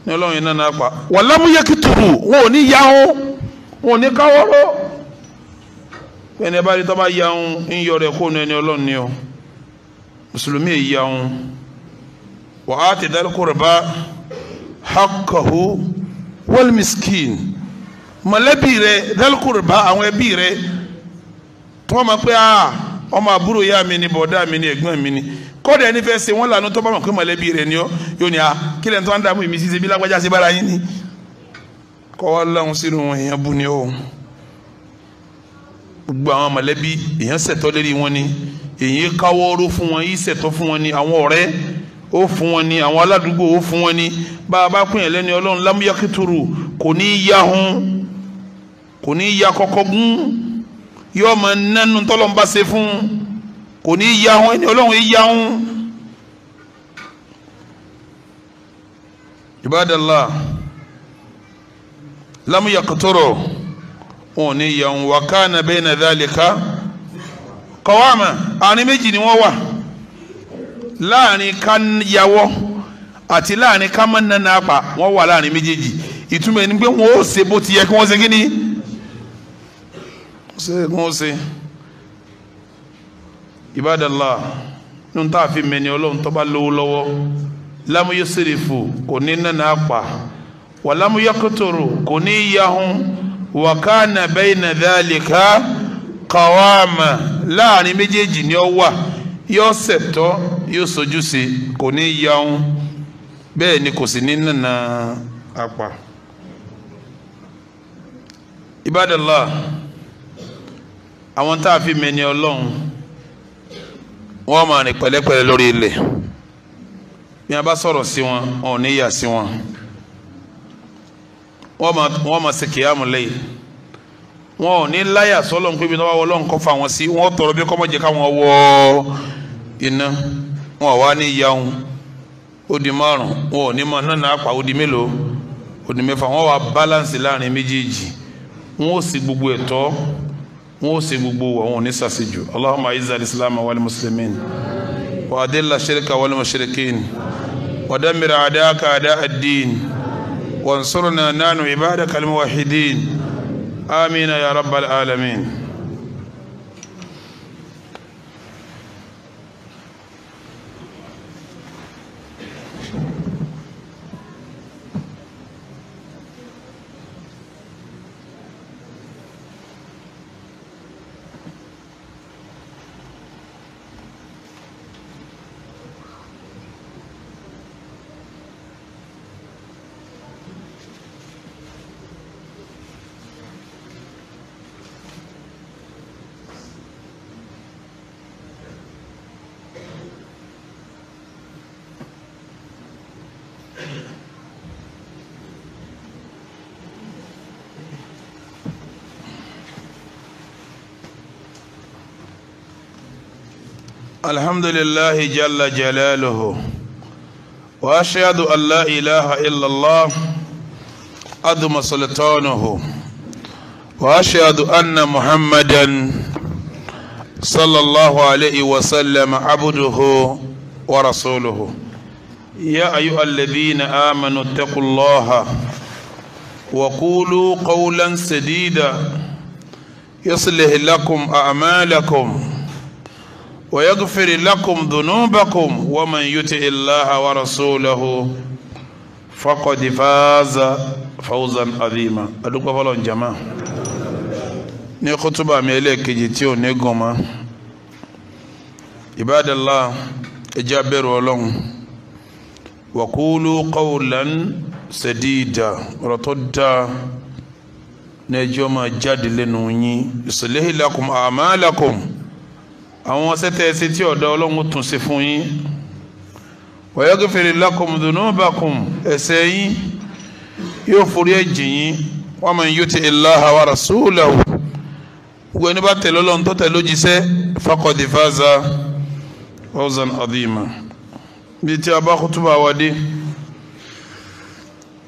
ní ọlọ́run yẹn nánà àpà walam yakituru wọn ò ní yahun wọn ò ní káwọ́rọ́ ẹni bá rí tó bá yahun ń yọ rẹ̀ kó nu ẹni ọlọ́run ni ọ mùsùlùmí èyí yahun wa ati dhal qurba haqqahu wal miskin mọ̀lẹ́bí rẹ̀ dhal qurba àwọn ẹbí rẹ̀ tí wọ́n máa pé ọmọ àbúrò ìyá mi ni bọ̀dá mi ni ẹ̀gbọ́n mi ni kọ́dà ẹni fẹ́ ṣe wọ́n lànà tó bá mọ̀ pé mọ̀lẹ́bí rẹ̀ ni yóò ní kílẹ̀ tó ń dààmú ìmí sí ṣe bí lágbájá sí bára yín ni kọ́ wá láwọn sínú wọn èèyàn bú ni ó gbogbo àwọn mọ̀lẹ́bí èèyàn ṣẹ̀tọ́ lérí wọn ni èèyàn káwọ́rọ́ fún wọn yìí ṣẹ̀tọ́ fún wọn ni àwọn ọ̀rẹ́ ó fún wọn ni àwọn aládùúgbò ó fún wọn ni bá a bá pín yẹn lẹ́ni ọlọ́run lámúyákítúrú kò ní í ya hun kò ní í ya kọ́kọ́ gún yóò máa nánú tọ́lọ́n bá ṣe fún kò ní í ya hun ẹni ọlọ́run yìí ya hun. Ibadallah lámúyákítúrú wọn ò ní í ya hun wa kana bayna dhalika qawama àní méjì ni wọ́n wà láàrin ká yàwọ́ àti láàrin ká má nana apá wọ́n wà láàrin méjèèjì ìtumọ̀ ẹni pé wọ́n ó ṣe bó ti yẹ kí wọ́n ṣe kí ni wọ́n ṣe Ibadallah nínú tá a fi mẹ́ni ọlọ́run tó bá lówó lọ́wọ́ lam yusrifu kò ní nana apá wa lam yaqturu kò ní yahun wa kana bayna dhalika qawama láàrin méjèèjì ni ó wà yóò ṣẹ̀tọ́ yóò sojúṣe kò ní yaun bẹ́ẹ̀ ni kò sì ní nànà apá. Ibadallah, àwọn tá a fi mẹ́ni Ọlọ́run wọ́n máa rìn pẹ̀lẹ́pẹ̀lẹ́ lórí ilẹ̀ bí wọ́n bá sọ̀rọ̀ sí wọn wọn ò ní yà sí wọn wọ́n máa ṣe kìyàmù lẹ́yìn wọn ò ní láyà sọ́lọ́n pé bí wọ́n bá wọ Ọlọ́run kọ́ fà wọ́n sí wọ́n tọrọ bí kọ́mọ́jẹ káwọn wọ iná wọn ò wá ní yaun ó di márùn wọn ò ní mọ náà náà pa ó di mélòó ó di mẹ́fà wọn wà balance láàrin méjèèjì wọn ò sì gbogbo ẹ̀tọ́ wọn ò sì gbogbo wọn ò ní ṣàṣejù. Allahumma aizza al-islam wal muslimin wa adilla shirka wal mushrikin wa dammir a'daka a'da ad-din وانصرنا نحن عبادك الموحدين آمين يا رب العالمين. الحمد لله جل جلاله وأشهد أن لا إله إلا الله عظم سلطانه وأشهد أن محمدا صلى الله عليه وسلم عبده ورسوله يا أيها الذين آمنوا اتقوا الله وقولوا قولا سديدا يصلح لكم أعمالكم ويغفر لكم ذنوبكم ومن يطع الله ورسوله فقد فاز فوزا عظيما. adúpẹ́ fọ́lọ́run jama ní khutuba mi ẹlẹ́ẹ̀kejì tí ò ní gùn mọ́. Ibadallah, ẹ jẹ́ á bẹ̀rù Ọlọ́run wa qulu qawlan sadida ọ̀rọ̀ tó dáa ní ẹjọ́ máa jáde lẹ́nu yín yuslih lakum a'malakum àwọn sẹ́tẹ̀ ẹsẹ̀ tí ọ̀dọ̀ Ọlọ́run tún ṣe fún yín wa yaghfir lakum dhunubakum ẹ̀ṣẹ̀ yín yóò forí ẹ̀jìn yín wa man yuti illaha wa rasulahu gbogbo ẹni bá tẹ̀lé Ọlọ́run tó tẹ̀lé òjíṣẹ́ faqad faza fawzan adhima. bí tí a bá khutuba wa dé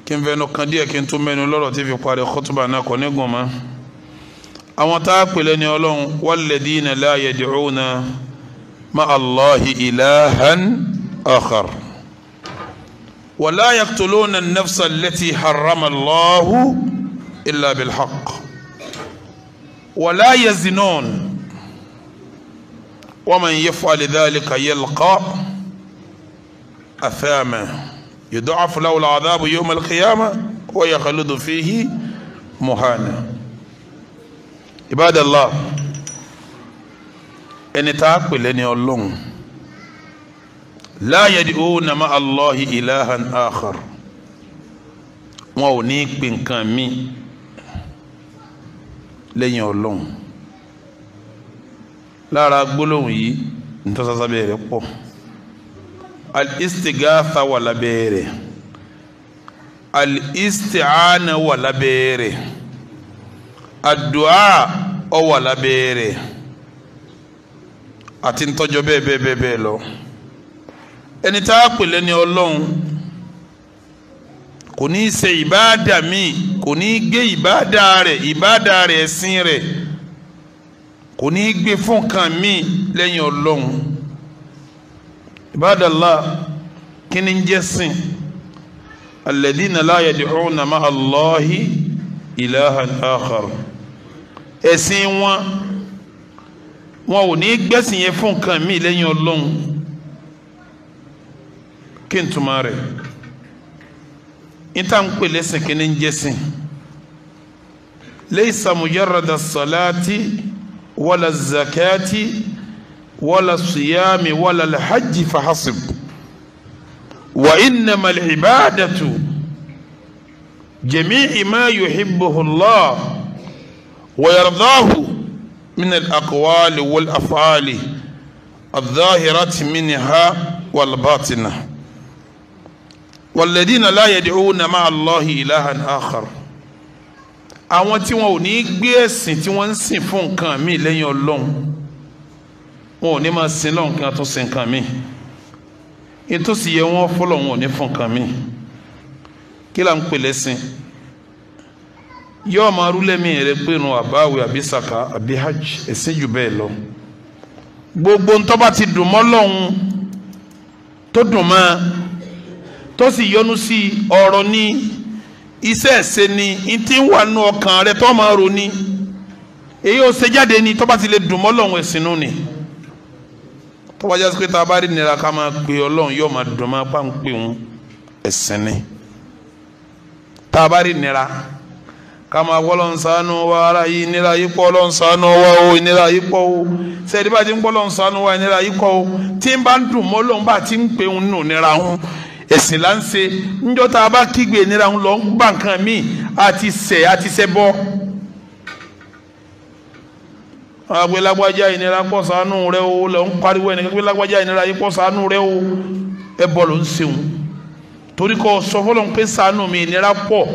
kí n fẹnu kan díẹ̀ kí n tún mẹ́nu lọ́rọ̀ tí fi parí khutuba náà kò ní gùn mọ́. àwọn tá a pèlè ní Ọlọ́run walladhina la yad'una ma'a Allahi ilahan akhar wa la yaqtuluna an-nafsa allati harrama Allahu illa bil-haqq wa la yazinun wa man yaf'al dhalika yalqa athama yud'af lahu al-'adhabu yawm al-qiyamah wa yakhludu fihi muhana. Ibadallah, ẹni tá a pè lẹ́ni Ọlọ́run la yad'una ma'a Allahi ilahan akhar wọn ò ní pè nǹkan mi lẹ́yìn Ọlọ́run. lára gbólóhùn yìí ntọ́sásá bẹ̀rẹ̀ pọ̀. al-istighatha wà lábẹ́rẹ̀, al-isti'ana wà lábẹ́rẹ̀, àdúà ó wà lábẹ́rẹ̀ àti ntọ́jọ́ bẹ́ẹ̀ lọ. ẹni tá a pè lẹ́ni Ọlọ́run kò ní í ṣe ìbáàdà míì, kò ní í gbé ìbáàdà rẹ̀ ẹ̀sìn rẹ̀ kò ní í gbé fún kan míì lẹ́yìn Ọlọ́run. Ibadallah, kí ni ń jẹ́ sìn? alladhina la yad'una ma'a Allahi ilahan akhar. ẹ̀sìn wọn ò ní gbẹ̀sìn yẹn fún kan míì lẹ́yìn Ọlọ́run. kí n túmọ̀ rẹ̀? níta ń pè lẹ́sìn kí ni ń jẹ́ sìn? laysa mujarrada as-salati wala az-zakati wala as-siyami wala al-hajji fahasib wa innama al-ibadatu jami'i ma yuhibbuhu Allah wa yardahu min al-aqwali wal-af'ali الظاهرة منها والباطنة والذين لا يدعون مع الله إلها آخر àwọn tí wọn ò ní gbé ẹ̀sìn tí wọ́n ń sìn fún nǹkan mi lẹ́yìn Ọlọ́run wọn ò ní máa sin lọ́run kí wọ́n tún sin nǹkan mi ìtòsí yẹ wọ́n fọlọ́ wọn ò ní fún nǹkan mi kí là ń pè lẹ́sìn yóò máa rúlẹ̀ mi rẹ pé nu àbáwẹ̀ àbí sàkà àbí hajj ẹ̀sìn jù bẹ́ẹ̀ lọ gbogbo ntọ́ bá ti dùn mọ́ lọ́hùn tó dùn mọ́ tó sì yọ́nú sí ọ̀rọ̀ ní iṣẹ́ ẹ̀ṣẹ̀ ní ntí wà nù ọkàn rẹ tó máa rò ní èyí ò ṣe jáde ní tó bá ti lè dùn mọ́ lọ́hùn ẹ̀sìn nù ní tó bá jásí pé tá a bá rí nira ká máa pe Ọlọ́run yóò máa dùn máa pa ń pè wọn ẹ̀sìn ní tá a bá rí nira kama Ọlọ́run ṣàánú wa ara yìí nira yìí pọ̀ Ọlọ́run ṣàánú wa o nira yìí pọ̀ o sẹ́ẹ̀dí bá ti ń pọ̀ Ọlọ́run ṣàánú wa nira yìí pọ̀ o tí ń bá ń dùn mọ́ Ọlọ́run bá ti ń pè ń nù nira ń ẹ̀sìn là ń ṣe ńjọ́ tá a bá kígbe nira ń lọ ń gbà nǹkan míì àti sẹ́ bọ́. agbélágbájá ìnira pọ̀ ṣàánú rẹ o lọ ń pariwo ẹnìkan agbélágbájá ìnira yìí pọ̀ ṣàánú rẹ o ẹ bọ́ ló ń ṣeun torí kò sọ fọlọ́n pé ṣàánú mi ìnira pọ̀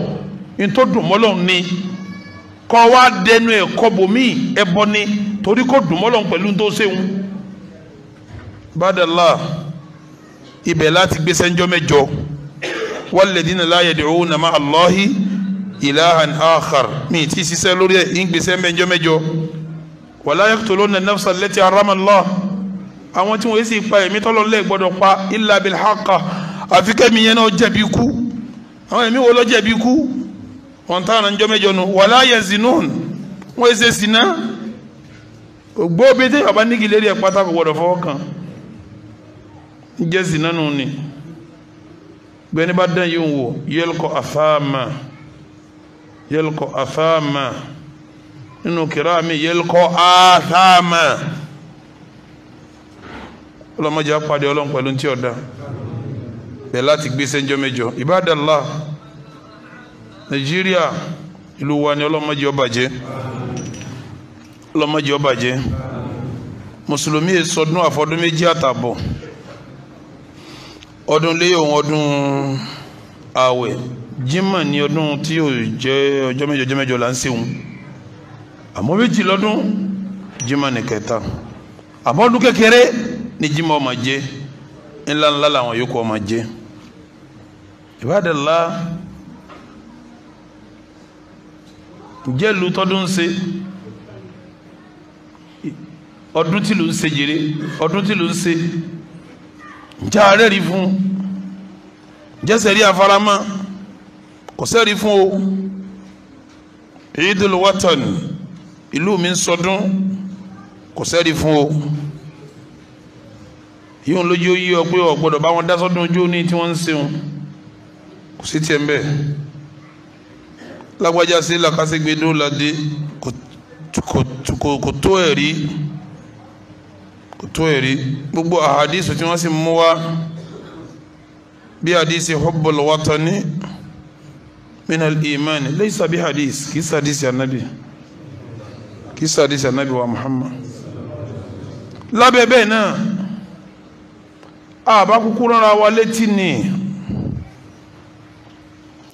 ntọ́ dùnmọ́lọ́n ni kọ́ wa dẹnu ẹ̀ kọ́bọ̀ mí ẹ bọ́ ni torí kò dùnmọ́lọ́n pẹ̀lú tó ṣéun badala ibẹ̀ láti gbé sẹ́njọ́ mẹ́jọ walladhina la yad'una ma'a Allahi ilahan akhar mi ti ṣiṣẹ́ lórí ẹ̀ ń gbèsè mẹ́jọ wala yaqtuluna an-nafsa allati harrama Allah àwọn tí wọ́n yé sì pa ẹ̀mí tọ́lọ́ lẹ́ gbọ́dọ̀ pa illa bil haqq àfikẹ́mi yẹn náà jẹ̀bi kú àwọn ẹ̀mí wo ló jẹ̀bi kú wọn tààrà ń jọ mẹ́jọ nù wala yazinun wọn ẹsẹ sinna gbó bété bàbá nígi lérí ẹ pátá kò gbọdọ̀ fọwọ́ kan ń jẹ́ sinna nù ni gbẹni bá dán yìí ń wò yẹlkọ afáàmà nínú kìrá mi yẹlkọ àfáàmà ọlọmọdé apàdé Ọlọ́run pẹ̀lú tí ọ̀dà bẹ́ẹ̀ láti gbé sẹ́njọ́ mẹ́jọ ibadallah Nàìjíríà ìlú wa ni ọlọ́mọdé ó bàjẹ́ mùsùlùmí sọdún àfọdún méjì àtàbọ̀ ọdún léyìn òun ọdún ààwẹ̀ Jímọ̀ ní ọdún tí yóò jẹ́ ọjọ́ mẹ́jọ là ń ṣeun àmọ́ méjì lọ́dún Jímọ̀ ní kẹta àmọ́ ọdún kékeré ní Jímọ̀ ó máa jẹ́ ńláńlá làwọn yòókù ó máa jẹ́ Ibadallah ǹjẹ́ lu tọ́dún ṣe ọdún tí ló ń ṣe jèrè ọdún tí ló ń ṣe ǹjẹ́ ààrẹ rí fún ǹjẹ́ sẹ́rí àfaramọ́ kò sẹ́rí fún o Eidul Watan ìlú mi ń sọdún kò sẹ́rí fún o yíò lójú yí ọ pé ọ gbọ́dọ̀ bá wọn dá sọ́dún ojú ní tí wọ́n ń ṣeun kò sí tiẹ̀ ń bẹ́ẹ̀ lágbájá sí làkàṣègbèdó ládé kò tó ẹ̀rí gbogbo àhàdísù tí wọ́n sì mú wá bí àdísì hubbul watani minal imani laysa bí hadis kìí sàdísì ànábì wa Muhammad lábẹ́ bẹ́ẹ̀ náà àbá kúkú rárá wa létí ni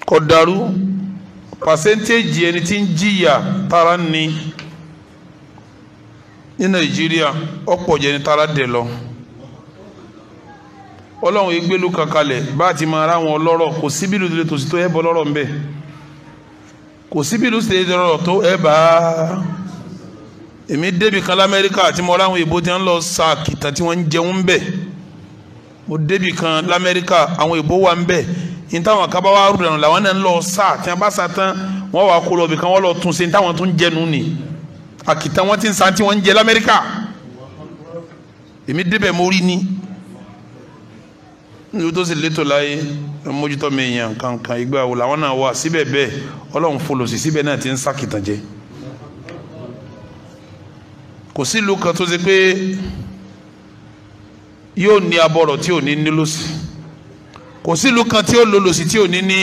kò dàrú pàṣẹ́ntéèjì ẹni tí ń jìyà tara ní Nàìjíríà ọ̀pọ̀ jẹ́ ní tara dẹ̀ lọ Ọlọ́run ìgbélú kankalẹ̀ bá ti máa ráwọn ọlọ́rọ̀ kò síbílù tó tòsí tó ẹbọ lọ́rọ̀ ń bẹ kò síbílù tó lọ́rọ̀ tó ẹbà èmi débi kan l'Amẹ́ríkà àti mo ráwọn ìbò tí wọ́n lọ sa kìtàn tí wọ́n ń jẹun ń bẹ mo débi kan l'Amẹ́ríkà àwọn ìbò wà ń bẹ ní táwọn akábá wa rú dànù làwọn náà ń lọ sá tí wọn bá sá tán wọn wà kó lọ bí kan wọn lọ tún ṣe ní táwọn tún jẹnu ni àkìtàn wọn ti ń san tí wọn ń jẹ l'Amẹ́ríkà èmi débẹ̀ mo rí ni níbi tó sì létò láyé mójútó mi èèyàn kankan ìgbà wo làwọn náà wà síbẹ̀ bẹ́ẹ̀ ọlọ́run folòsì síbẹ̀ náà ti ń sàkìtàn jẹ. kò sí ìlú kan tó ṣe pé yóò ní abọ́rọ̀ tí ò ní ní lòsì, kò sí ìlú kan tí ó lo lòsì tí ò ní ní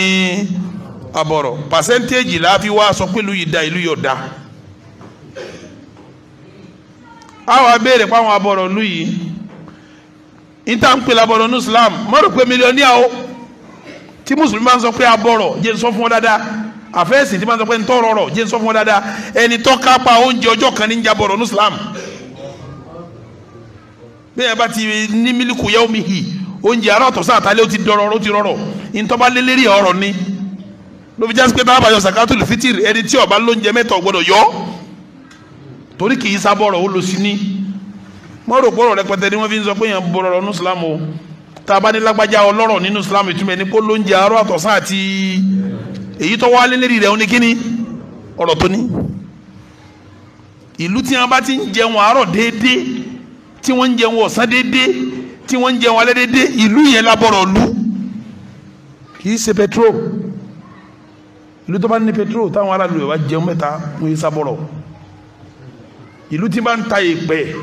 abọ́rọ̀. pàṣẹ́ntéèjì la fi wá sọ pé ìlú yìí da ìlú yóò da. àwọn abéèrè pa àwọn abọ́rọ̀ ìlú yìí níta ń pè labọ́rọ̀ ní Islam mo rò pé mílíọ̀nìyà o tí mùsùlùmí bá ń sọ pé abọ́rọ̀ jẹ́ ń sọ fún ọ dáadáa, àfẹ́sìn tí bá ń sọ pé ń tọrọ ọ̀rọ̀ jẹ́ ń sọ fún ọ dáadáa, ẹni tó kápá oúnjẹ ọjọ́ kan ní ń jabọ̀rọ̀ ní Islam. bẹ́ẹ̀ bá ti ní mílíkù yẹ́wò mi hì oúnjẹ àárọ̀ tọ̀sán àtàlẹ́ ó ti dọ̀rọ̀ ó ti rọrọ̀ ìtọ́ba lélẹ́rì ọ̀rọ̀ ni ló fi jásí pé táwọn àbáyọ sàkátù lè fitiri ẹni tí ó bá lóúnjẹ mẹ́ta gbọ́dọ̀ yọ torí kì í sábọ̀rọ̀ ó lọ sí ní mọ́rò pọ̀rọ̀ rẹpẹtẹ ni wọ́n fi ń sọ pé yẹn bọ̀rọ̀ nínú Islam o tá a bá ní lágbájá ọlọ́rọ̀ nínú Islam ìtumọ̀ ní kó lóúnjẹ àárọ̀ àtọ̀sán àti èyí tó wá lélẹ́rì rẹ̀ ó ní kíní ọ̀rọ̀ tó ní. ìlú tí wọn bá ti ń jẹun àárọ̀ déédéé tí wọ́n ń jẹun ọ̀sán déédéé tí wọ́n ń jẹun alẹ́ déédéé ìlú yẹn lábọ̀rọ̀ lu kì í ṣe petrol. ìlú tó bá ní petrol táwọn aráàlú rẹ̀ wá jẹun mẹ́ta wọ́n yé sábọ̀rọ̀. ìlú tí bá ń ta èèpẹ̀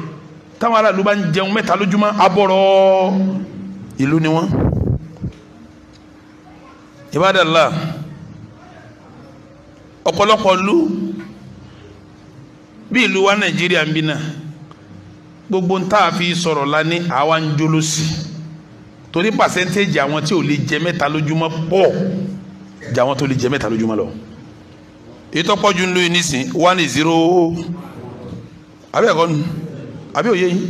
táwọn aráàlú bá ń jẹun mẹ́ta lójúmọ́ abọ̀rọ̀ ìlú ni wọ́n. Ibadallah ọ̀pọ̀lọpọ̀ ìlú bí ìlú wa Nàìjíríà ń bí náà gbogbo ń tà fi sọ̀rọ̀ lání àwa ń jóló sí torí pàṣẹ́ntéèjì àwọn tí ò lè jẹ mẹ́ta lójúmọ́ pọ̀ jà wọn tó lè jẹ mẹ́ta lójúmọ́ lọ. èyí tó pọ̀ jù ń lóye nísìn 1-0 àbí ẹ̀kọ́ nu àbí òye yìí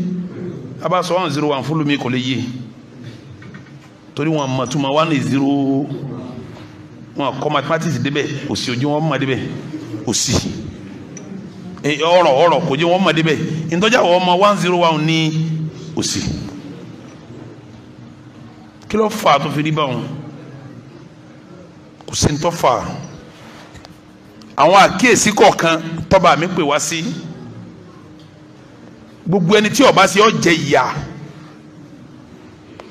a bá sọ 1-0 fún lómi kò lè yé torí wọn mọ̀ túmọ̀ 1-0 wọn kọ́ mathematics débẹ̀ òsì ojú wọn mọ̀ débẹ̀ òsì ọ̀rọ̀ kò jẹ́ wọn mọ̀ débẹ̀ ìtọ́jà wọn mọ̀ 1-0 ní òsì kí ló fà tó fi rí báwọn kò sí ní tó fà àwọn àkíyèsí kọ̀ọ̀kan tọ́ba mi pè wá sí gbogbo ẹni tí ó bá sí ó jẹ ìyà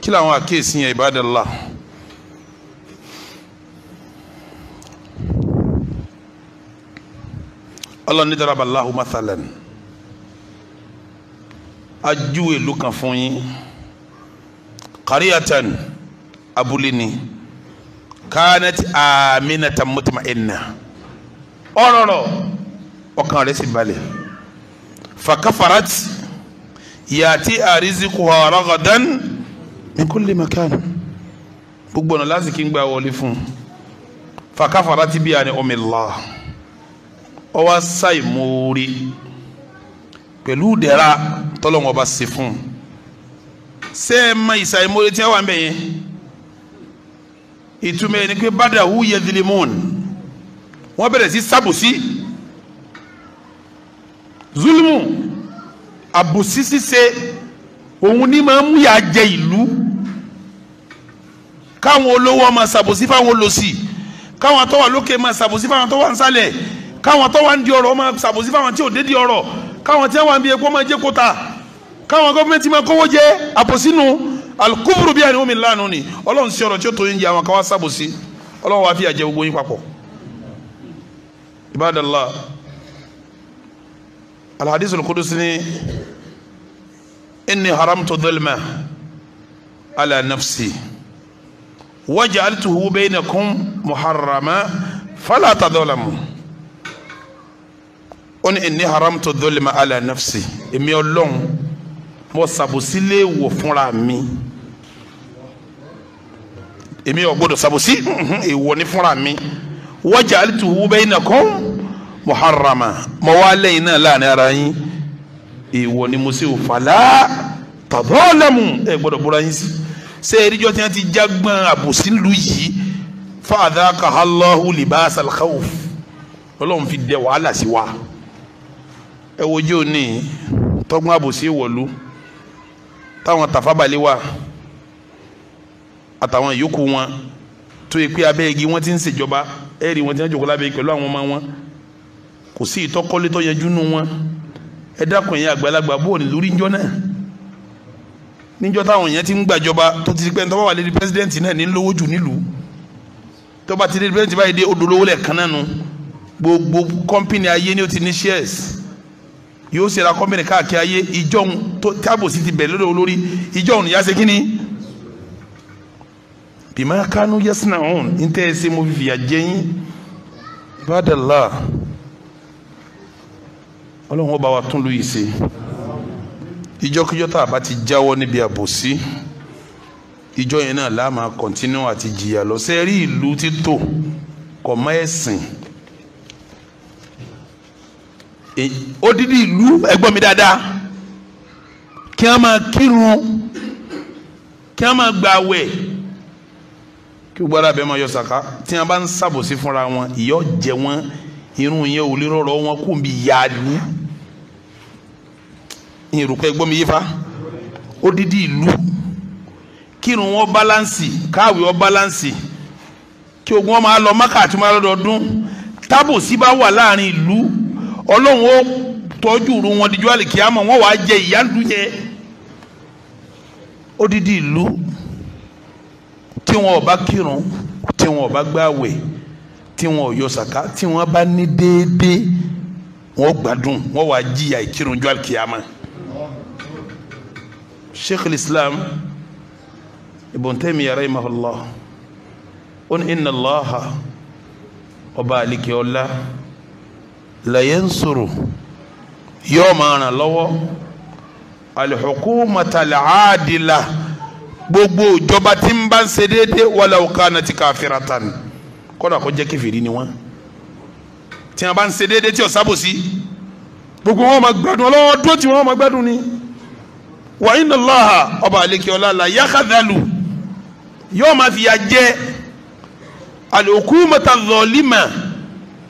kí làwọn àkíyèsí yẹn Ibadallah. Allah ní daraballahu mathalan ajú ìlú kan fún yín qaryatan abúlé ni kanat aminatan mutma'inna ọ̀rọ̀rọ̀ ọkàn rẹ̀ sì balẹ̀ fakafarat yàtí àrísíkùhà ragadan min kulli makan gbogbo ọ̀nà lásìkí ń gbà wọlé fún fakafarat bí i umillah ọwọ́ sáì mórí pẹ̀lú dẹ̀ra tọ́lọ́wọ́n bá ṣe fún ṣé ẹ mọ ìsàì mórí tí wọ́n wà ń bẹ̀ yẹn ìtumọ̀ ẹni pé badahu yadhlimun wọ́n bẹ̀rẹ̀ sí sábòsí zulmu àbòsí ṣíṣe òun ní máa ń mú yà jẹ ìlú káwọn olówó máa ṣàbòsí fáwọn olòṣì káwọn tó wà lókè máa ṣàbòsí fáwọn tó wà nísàlẹ̀ káwọn tó wà ń di ọ̀rọ̀ máa ṣàbòsí fáwọn tí ò dé di ọ̀rọ̀ káwọn tí wọ́n ń bí epo máa jẹ́ kóta káwọn gọ́ọ̀mẹ́ntì máa kówó jẹ àbòsínú alukóbùrù bí i àníwòmí lánàá ni ọlọ́run sí ọ̀rọ̀ tí ó tó yín jẹ àwọn káwá ṣàbòsí ọlọ́run wá fi àjẹ gbogbo yín papọ̀. Ibadallah alhadith al-qudusi ni inni haramtu dhulma ala nafsi waj'altuhu bainakum muharrama fala tadhalamu ó ní inni haramtu dhulma ala nafsi èmi ọlọ́run mo ṣàbòsí lé wọ̀ fúnra mi èmi ò gbọ́dọ̀ ṣàbòsí èèwọ̀ ní fúnra mi waj'altuhu bainakum muharrama mo wá lẹ́yìn náà láàrin ara yín èèwọ̀ ni mo ṣe ò fala tadhalamu ẹ gbọ́dọ̀ búra yín sí ṣé eríjọ́ tí wọ́n ti jágbọ́n àbòsí lu yìí fa'adhaqaha Allahu libasal khawf ọlọ́run fi dẹ wàhálà sí wa ẹ wojú òní tọ́gbọ́n àbòsí ìwọ̀lú táwọn tàfábàlẹ̀ wà àtàwọn ìyókù wọn tó yẹ pé abẹ́ igi wọn ti ń ṣèjọba ẹ̀rí wọn ti ń jòkó lábẹ́ igi pẹ̀lú àwọn ọmọ wọn kò sí ìtọ́kọ́lé tó yẹjú nù wọn ẹ dákun ẹ̀yin àgbàlagbà bó ní lórí njọ́ náà níjọ́ táwọn èèyàn ti ń gbàjọba tó ti di pé tó bá wà lédi president náà ní lówó jù nílùú tó bá ti di president báyìí dé odolówó lẹ́ẹ̀kan náà nu gbogbo company ayé ni ó ti ní shares yóò ṣe ra company káàkiri ayé ìjọ́hun tó tábòsí ti bẹ̀rẹ̀ lórí ìjọ́hun ìyá ṣe kínní bima kanu yasnaun ní tẹ́ ẹ ṣe mo fi fìyà jẹ yín ibadallah ọlọ́run ọba wa tún lu yìí ṣe ìjọkíjọ́ tá a bá ti jáwọ́ níbi àbòsí ìjọ yẹn náà la máa kọ̀ntínú àti jìyà lọ sẹ́rí ìlú títò kọ̀ mọ́ ẹ̀sìn odidi ìlú ẹgbọ́n mi dáadáa kí wọ́n máa kírun kí wọ́n máa gbààwẹ̀ kí gbọ́dọ̀ abẹ́ máa yọ sàká tí wọ́n bá ń ṣàbòsí fúnra wọn ìyọ́ jẹ wọn irun yẹn ò lè rọrọ wọn kó bí yáàlú ìrùkọ ẹgbọ́n mi yé fa odidi ìlú kírun wọn bálánsì káwé wọn bálánsì kí ogun wọn máa lọ Mákà àti máa lọ́dọọdún tábòsí bá wà láàrin ìlú ọlọ́run ó tọ́jú irun wọn díjọ́ àlìkíyàmọ̀ wọn wàá jẹ ìyáǹdú yẹ odidi ìlú tí wọn ò bá kírun tí wọn ò bá gbààwẹ̀ tí wọn ò yọ sàká tí wọn bá ní déédéé wọn gbádùn wọn wàá jìyà ìkírun jọ àlìkíyàmọ̀. Sheikh al-Islam Ibn Taymiyyah rahimahullah on inna Allaha ọba àlìkè ọlá la yansuru yóò máa ràn lọ́wọ́ al-hukumata al-adila gbogbo ìjọba tí ń bá ń ṣe déédéé walau kanat kafiratan kódà kó jẹ́ kèfèrí ni wọ́n tí wọ́n bá ń ṣe déédéé tí ò sábòsí gbogbo wọn máa gbádùn ọlọ́wọ́ dúró tí wọ́n máa gbádùn ni wa inna Allaha ọba àlekè ọlá la yakhadhalu yóò máa fìyà jẹ al-hukumata adh-dhalima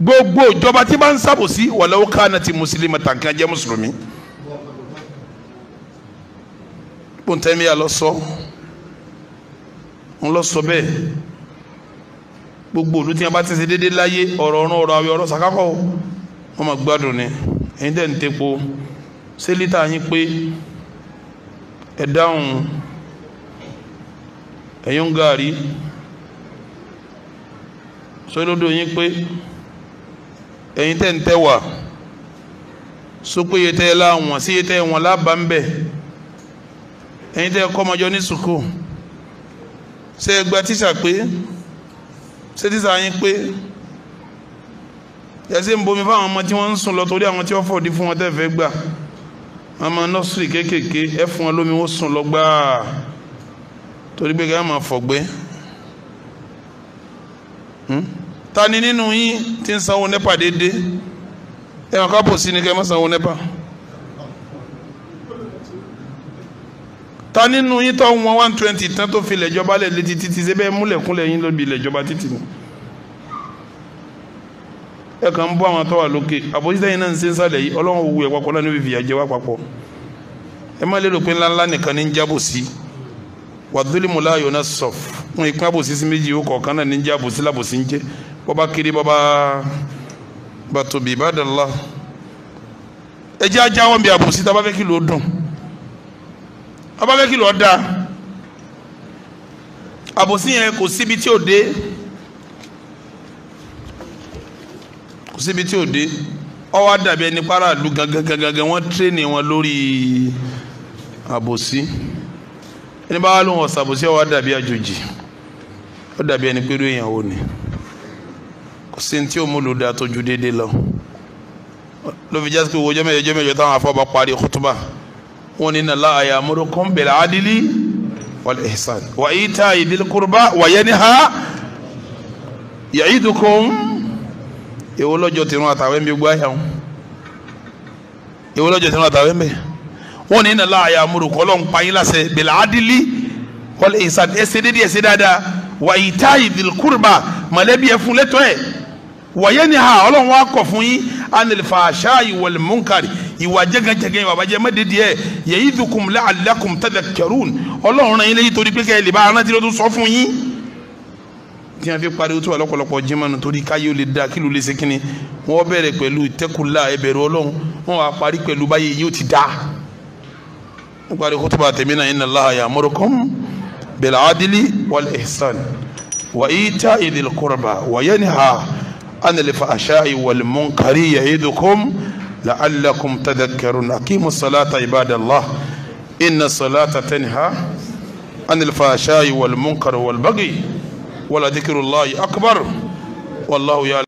gbogbo ìjọba tí bá ń sábòsí walau kanati muslimatan kan jẹ́ mùsùlùmí. Ibn Taymiyyah lọ sọ ń lọ sọ bẹ́ẹ̀ gbogbo olú tí wọn bá ti ṣe déédéé láyé ọ̀rọ̀ ọ̀run ọ̀rọ̀ àwẹ̀ ọ̀rọ̀ sàkákọ̀ wọn máa gbádùn ni ẹ̀yin tẹ̀ ń tepo ṣé lítà yín pé ẹ dáhùn ẹ̀yin gàrí sọlódò yín pé ẹ̀yin tẹ̀ ń tẹ̀wà sópéye tẹ́ láwọn sí tẹ́ wọn lábàá ń bẹ̀ ẹ̀yin tẹ́ kọ́ ọmọjọ́ ní sùkúù ṣé ẹ gba tíṣà pé ṣé tíṣà yín pé yẹsẹ ń bomi fáwọn ọmọ tí wọ́n ń sùn lọ torí àwọn tí wọ́n fọ̀dí fún wọn tẹ́ fẹ́ gbà ọmọ nọ́ọ̀sì kéékèèké ẹ fún wọn lómi wọ́n sùn lọ gbáà torí pé ká máa fọ̀gbẹ́ ta ni nínú yín tí ń sanwó nẹ́pà déédéé ẹ wọn ká bò sí ni kẹ́ ẹ má sanwó nẹ́pà ta nínú yín tó wọn 120 tán tó fi lẹ́jọba lẹ̀ létí títí ṣe bẹ́ẹ̀ múlẹ̀kúnlẹ̀ yín ló bi lẹ́jọba títí ni ẹ kàn ń bọ́ àwọn tó wà lókè àbójútó yín náà ń ṣe ń sálẹ̀ yìí ọlọ́run òwú ẹ̀ papọ̀ náà ní fìyà jẹ wá papọ̀ ẹ má lérò pé ńláńlá nìkan ní ń jábò sí wàdúlímù láàyò náà sọ̀f wọn ìpín àbòsí sí méjì ó kọ̀ọ̀kan náà ní ń jábò sí lábòsí ń jẹ́ bọ́bá kiri bọ́bá bá tóbi ibadallah ẹ jẹ́ ajá wọn bí àbòsí tá a bá fẹ́ kí ló dùn a bá fẹ́ kí ló dáa àbòsí yẹn kò síbi tí ò dé síbi tí ò dé ọwọ́ dàbí ẹni paráàlú gangan wọ́n tírẹ́nì wọn lórí àbòsí ẹni bá wà lóhùn ọ̀sàbòsí ọwọ́ dàbí àjòjì ó dàbí ẹni pẹ̀lú èèyàn ò ní kò sí tí ó mú lò dáa tó ju déédéé lọ ló fi jásí pé owó jẹ́mẹ̀jọ táwọn afọ́bá parí kútúbà wọn ní Allaha ya'murukum bil 'adli wal ihsan wa ita'i dhil qurba wa yanha ya'idukum èwo lọ́jọ́ tìrún àtàwẹ́ ń bí gbá yàwó èwo lọ́jọ́ tìrún àtàwẹ́ ń bẹ̀ wọ́n ní Allaha ya'murukum Ọlọ́run pa yín láṣẹ bil 'adli wal ihsan ẹsẹ̀ dédé ẹsẹ̀ dáadáa wa ita'i dhil qurba mọ̀lẹ́bí ẹ fún lẹ́tọ́ ẹ̀ wa yanha Ọlọ́run wá kọ̀ fún yín anil fahsha'i wal munkari ìwà jẹ́gẹ́jẹ́gẹ́ ìwà bàjẹ́ mẹ́dẹ́dì ẹ̀ ya'idukum la'allakum tadhakkarun Ọlọ́run rán yín léyìí torí pé kẹ́ ẹ lè bá arántí ló tún sọ fún yín tí wọ́n fi pariwo tó wà lọ́pọ̀lọpọ̀ jimanu torí káyé ó lè da kí ló lè ṣe kínní wọ́n bẹ̀rẹ̀ pẹ̀lú ìtẹ́kùlá ẹbẹ̀rù Ọlọ́run wọ́n wá parí pẹ̀lú báyé yóò ti da níparí kútùbà tèmi náà inna Allaha ya'murukum bil adli wal ihsan wa ita'i dhil qurba wa yanha anil fahsha'i wal munkari ya'idukum la'allakum tadhakkarun. aqimus salata ibadallah inna salata tanha anil fahsha'i wal munkari wal baghi wa la dhikrullahi akbar wallahu ya'lam.